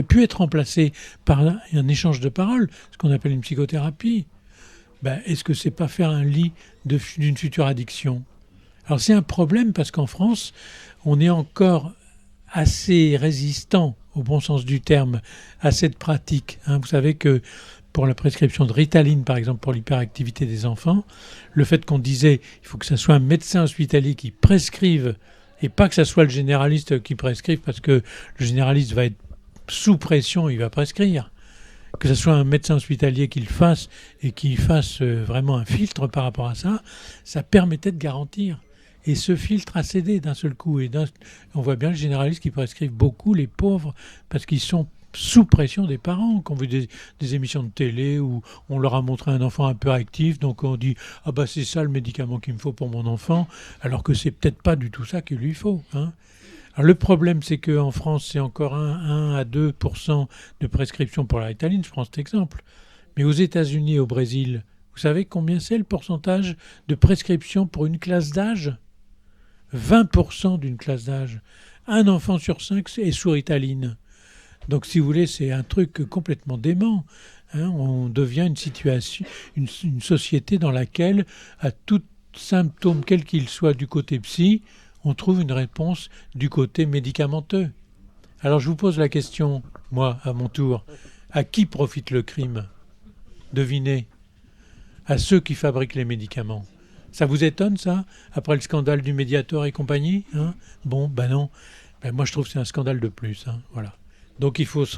pu être remplacé par un échange de paroles, ce qu'on appelle une psychothérapie, est-ce que c'est pas faire un lit d'une future addiction ? Alors c'est un problème parce qu'en France, on est encore assez résistant, au bon sens du terme, à cette pratique. Vous savez que pour la prescription de Ritaline, par exemple, pour l'hyperactivité des enfants, le fait qu'on disait il faut que ce soit un médecin hospitalier qui prescrive et pas que ce soit le généraliste qui prescrive parce que le généraliste va être sous pression, il va prescrire. Que ce soit un médecin hospitalier qui le fasse et qui fasse vraiment un filtre par rapport à ça, ça permettait de garantir. Et ce filtre a cédé d'un seul coup. Et on voit bien les généralistes qui prescrivent beaucoup, les pauvres, parce qu'ils sont sous pression des parents. Quand on voit des émissions de télé où on leur a montré un enfant un peu actif, donc on dit « Ah c'est ça le médicament qu'il me faut pour mon enfant », alors que c'est peut-être pas du tout ça qu'il lui faut. Alors le problème, c'est qu'en France, c'est encore 1 à 2% de prescription pour la Ritaline, je prends cet exemple. Mais aux États-Unis et au Brésil, vous savez combien c'est le pourcentage de prescription pour une classe d'âge ? 20% d'une classe d'âge. Un enfant sur 5 est sous Ritaline. Donc, si vous voulez, c'est un truc complètement dément. On devient une société dans laquelle, à tout symptôme, quel qu'il soit du côté psy, on trouve une réponse du côté médicamenteux. Alors, je vous pose la question, moi, à mon tour. À qui profite le crime ? Devinez. À ceux qui fabriquent les médicaments. Ça vous étonne, ça ? Après le scandale du Mediator et compagnie ? Non. Moi, je trouve que c'est un scandale de plus. Voilà. Donc, il faut se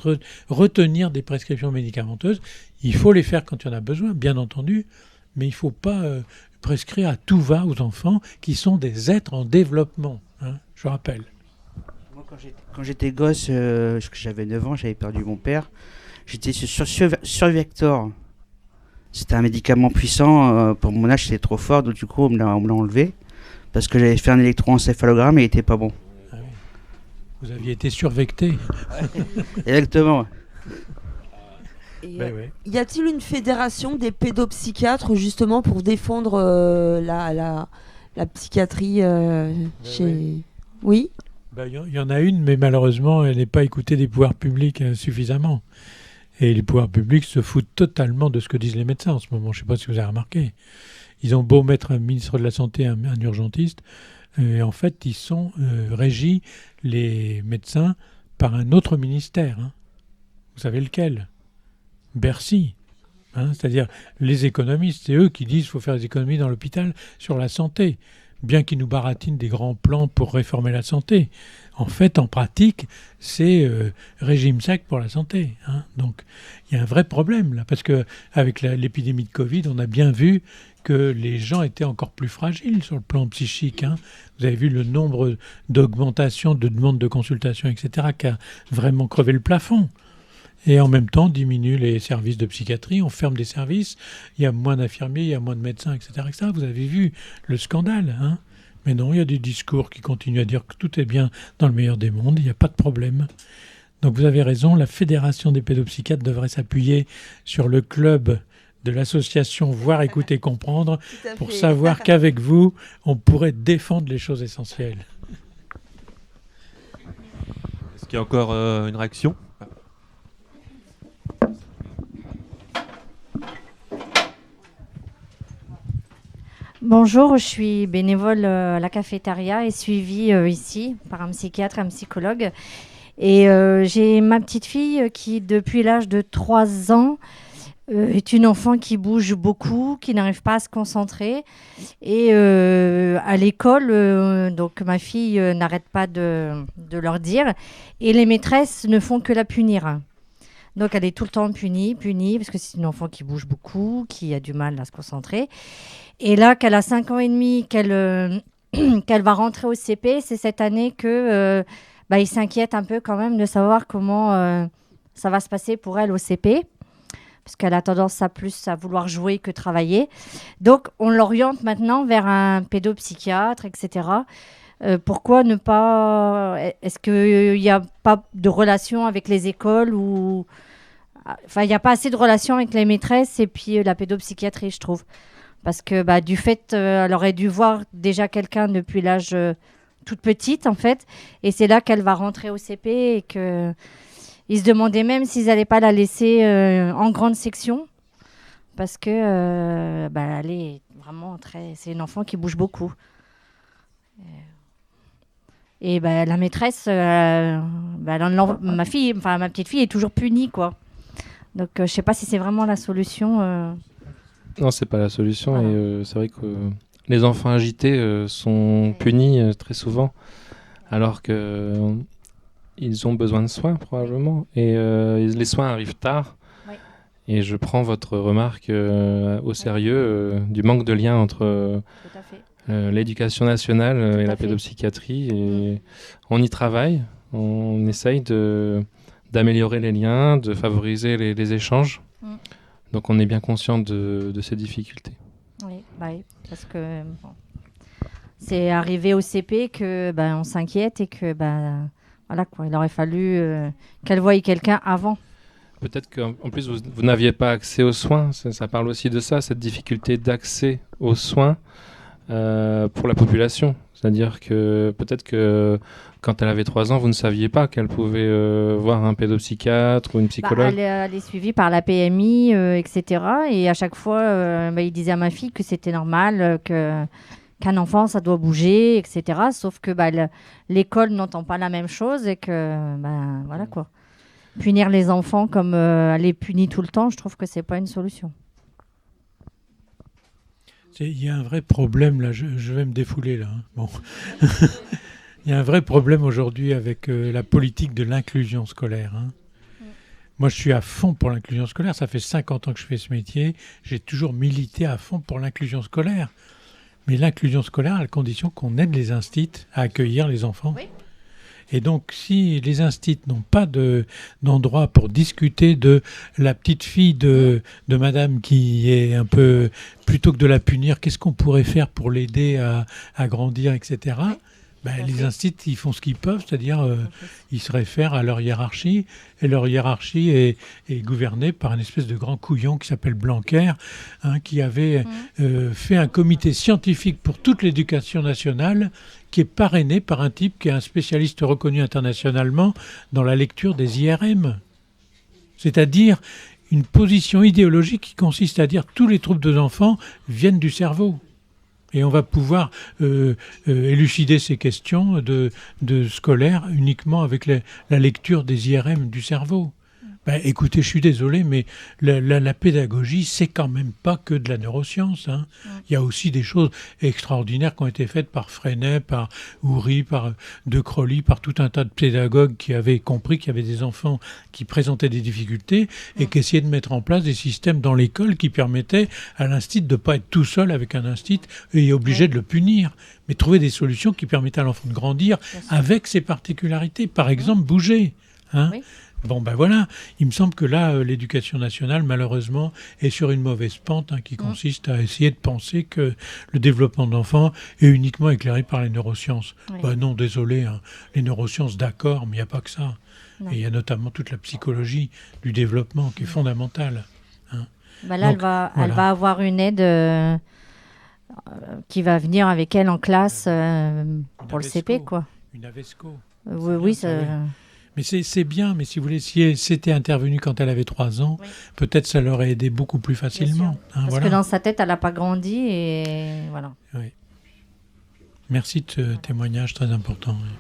retenir des prescriptions médicamenteuses. Il faut les faire quand il y en a besoin, bien entendu. Mais il ne faut pas prescrire à tout va aux enfants qui sont des êtres en développement. Je rappelle. Moi, quand j'étais gosse, j'avais 9 ans, j'avais perdu mon père. J'étais sur Survector. C'était un médicament puissant, pour mon âge c'était trop fort, donc du coup on me l'a enlevé, parce que j'avais fait un électroencéphalogramme et il était pas bon. Ah oui. Vous aviez été survecté. Exactement. Y a-t-il une fédération des pédopsychiatres justement pour défendre la psychiatrie chez... Oui. Il y en a une, mais malheureusement elle n'est pas écoutée des pouvoirs publics suffisamment. Et les pouvoirs publics se foutent totalement de ce que disent les médecins en ce moment. Je ne sais pas si vous avez remarqué. Ils ont beau mettre un ministre de la Santé, un urgentiste, en fait, ils sont régis, les médecins, par un autre ministère. Vous savez lequel ? Bercy. C'est-à-dire les économistes, c'est eux qui disent qu'il faut faire des économies dans l'hôpital sur la santé, bien qu'ils nous baratinent des grands plans pour réformer la santé. En fait, en pratique, c'est régime sec pour la santé. Donc, il y a un vrai problème là, parce qu'avec l'épidémie de Covid, on a bien vu que les gens étaient encore plus fragiles sur le plan psychique. Vous avez vu le nombre d'augmentations, de demandes de consultation, etc., qui a vraiment crevé le plafond. Et en même temps, on diminue les services de psychiatrie, on ferme des services, il y a moins d'infirmiers, il y a moins de médecins, etc. Vous avez vu le scandale. Mais non, il y a des discours qui continuent à dire que tout est bien dans le meilleur des mondes, il n'y a pas de problème. Donc vous avez raison, la Fédération des pédopsychiatres devrait s'appuyer sur le club de l'association Voir, Écouter, Comprendre, Tout à pour fait. savoir qu'avec vous, on pourrait défendre les choses essentielles. Est-ce qu'il y a encore une réaction? Bonjour, je suis bénévole à la cafétéria et suivie ici par un psychiatre et un psychologue. Et j'ai ma petite fille qui, depuis l'âge de 3 ans, est une enfant qui bouge beaucoup, qui n'arrive pas à se concentrer. Et à l'école, donc ma fille n'arrête pas de leur dire. Et les maîtresses ne font que la punir. Donc elle est tout le temps punie, parce que c'est une enfant qui bouge beaucoup, qui a du mal à se concentrer. Et là, qu'elle a 5 ans et demi, qu'elle va rentrer au CP, c'est cette année que il s'inquiète un peu quand même de savoir comment ça va se passer pour elle au CP, parce qu'elle a tendance à plus à vouloir jouer que travailler. Donc, on l'oriente maintenant vers un pédopsychiatre, etc. Pourquoi ne pas... Est-ce qu'il n'y a pas de relation avec les écoles ou... Enfin, il n'y a pas assez de relation avec les maîtresses et puis la pédopsychiatrie, je trouve. Parce que du fait, elle aurait dû voir déjà quelqu'un depuis l'âge toute petite, en fait. Et c'est là qu'elle va rentrer au CP et qu'ils se demandaient même s'ils n'allaient pas la laisser en grande section. Parce que elle est vraiment très... C'est une enfant qui bouge beaucoup. Et la maîtresse, ma petite fille est toujours punie, quoi. Donc, je ne sais pas si c'est vraiment la solution. Non, c'est pas la solution. Voilà. Et c'est vrai que les enfants agités sont punis très souvent, alors que ils ont besoin de soins probablement. Et les soins arrivent tard. Oui. Et je prends votre remarque au sérieux du manque de lien entre Tout à fait. l'éducation nationale et à la fait. pédopsychiatrie. Et on y travaille. On essaye d'améliorer les liens, de favoriser les échanges. Donc on est bien conscient de ces difficultés. Oui, parce que c'est arrivé au CP que on s'inquiète et que voilà quoi, il aurait fallu qu'elle voie quelqu'un avant. Peut-être qu'en plus vous n'aviez pas accès aux soins, ça parle aussi de ça, cette difficulté d'accès aux soins pour la population. C'est-à-dire que peut-être que quand elle avait 3 ans, vous ne saviez pas qu'elle pouvait voir un pédopsychiatre ou une psychologue. Elle est suivie par la PMI, etc. Et à chaque fois, il disait à ma fille que c'était normal, qu'un enfant, ça doit bouger, etc. Sauf que l'école n'entend pas la même chose et que, voilà quoi. Punir les enfants comme elle les punit tout le temps, je trouve que c'est pas une solution. Il y a un vrai problème, là, je vais me défouler, là. Hein. Bon. Il y a un vrai problème aujourd'hui avec la politique de l'inclusion scolaire. Hein. Moi, je suis à fond pour l'inclusion scolaire. Ça fait 50 ans que je fais ce métier. J'ai toujours milité à fond pour l'inclusion scolaire. Mais l'inclusion scolaire, à la condition qu'on aide les instits à accueillir les enfants. Oui. Et donc, si les instits n'ont pas d'endroit pour discuter de la petite fille de madame qui est un peu... Plutôt que de la punir, qu'est-ce qu'on pourrait faire pour l'aider à grandir, etc. Les instits, ils font ce qu'ils peuvent, c'est-à-dire ils se réfèrent à leur hiérarchie, et leur hiérarchie est gouvernée par une espèce de grand couillon qui s'appelle Blanquer, qui avait fait un comité scientifique pour toute l'éducation nationale, qui est parrainé par un type qui est un spécialiste reconnu internationalement dans la lecture des IRM. C'est-à-dire une position idéologique qui consiste à dire que tous les troubles de l'enfant viennent du cerveau. Et on va pouvoir élucider ces questions de scolaires uniquement avec la lecture des IRM du cerveau. Écoutez, je suis désolé, mais la pédagogie, c'est quand même pas que de la neuroscience. Hein. Il y a aussi des choses extraordinaires qui ont été faites par Freinet, par Houry, par De Crowley, par tout un tas de pédagogues qui avaient compris qu'il y avait des enfants qui présentaient des difficultés et qui essayaient de mettre en place des systèmes dans l'école qui permettaient à l'instit de ne pas être tout seul avec un instit et obligé de le punir, mais trouver des solutions qui permettaient à l'enfant de grandir avec ses particularités. Par exemple, bouger. Hein. Oui. Bon, voilà, il me semble que là, l'éducation nationale, malheureusement, est sur une mauvaise pente qui consiste à essayer de penser que le développement de l'enfant est uniquement éclairé par les neurosciences. Oui. Non, désolé, les neurosciences, d'accord, mais il n'y a pas que ça. Non. Et il y a notamment toute la psychologie du développement qui est fondamentale. Hein. Bah là, Donc, elle voilà. va avoir une aide qui va venir avec elle en classe pour le CP, Avesco. quoi. Une Avesco. Oui, bien, ça, oui. Mais c'est bien, mais si vous voulez, si elle s'était intervenue quand elle avait 3 ans, Oui. peut-être ça l'aurait aidé beaucoup plus facilement. Hein, Parce voilà. que dans sa tête, elle n'a pas grandi et voilà. Oui. Merci de ce témoignage très important. Oui.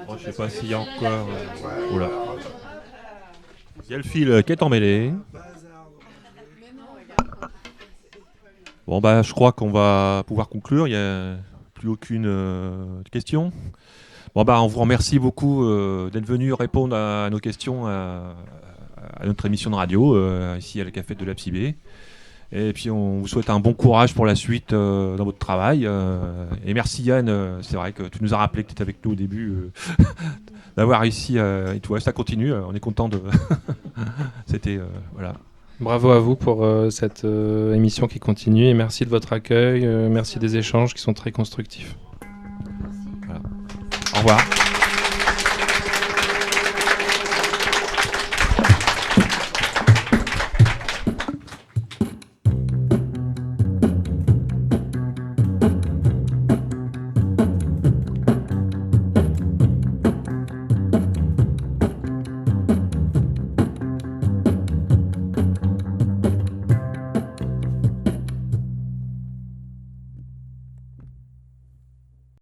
Oh, je sais pas s'il y a encore. Oula. Il y a le fil qui est emmêlé. Bon, bah, je crois qu'on va pouvoir conclure. Il n'y a plus aucune question. Bon, bah, on vous remercie beaucoup d'être venu répondre à nos questions à notre émission de radio, ici à la Café de l'Absibé. Et puis, on vous souhaite un bon courage pour la suite dans votre travail. Et merci Yann, c'est vrai que tu nous as rappelé que tu étais avec nous au début, d'avoir réussi. Et tout, ça continue, on est content de... C'était... voilà. Bravo à vous pour cette émission qui continue et merci de votre accueil, merci des échanges qui sont très constructifs. Voilà. Au revoir.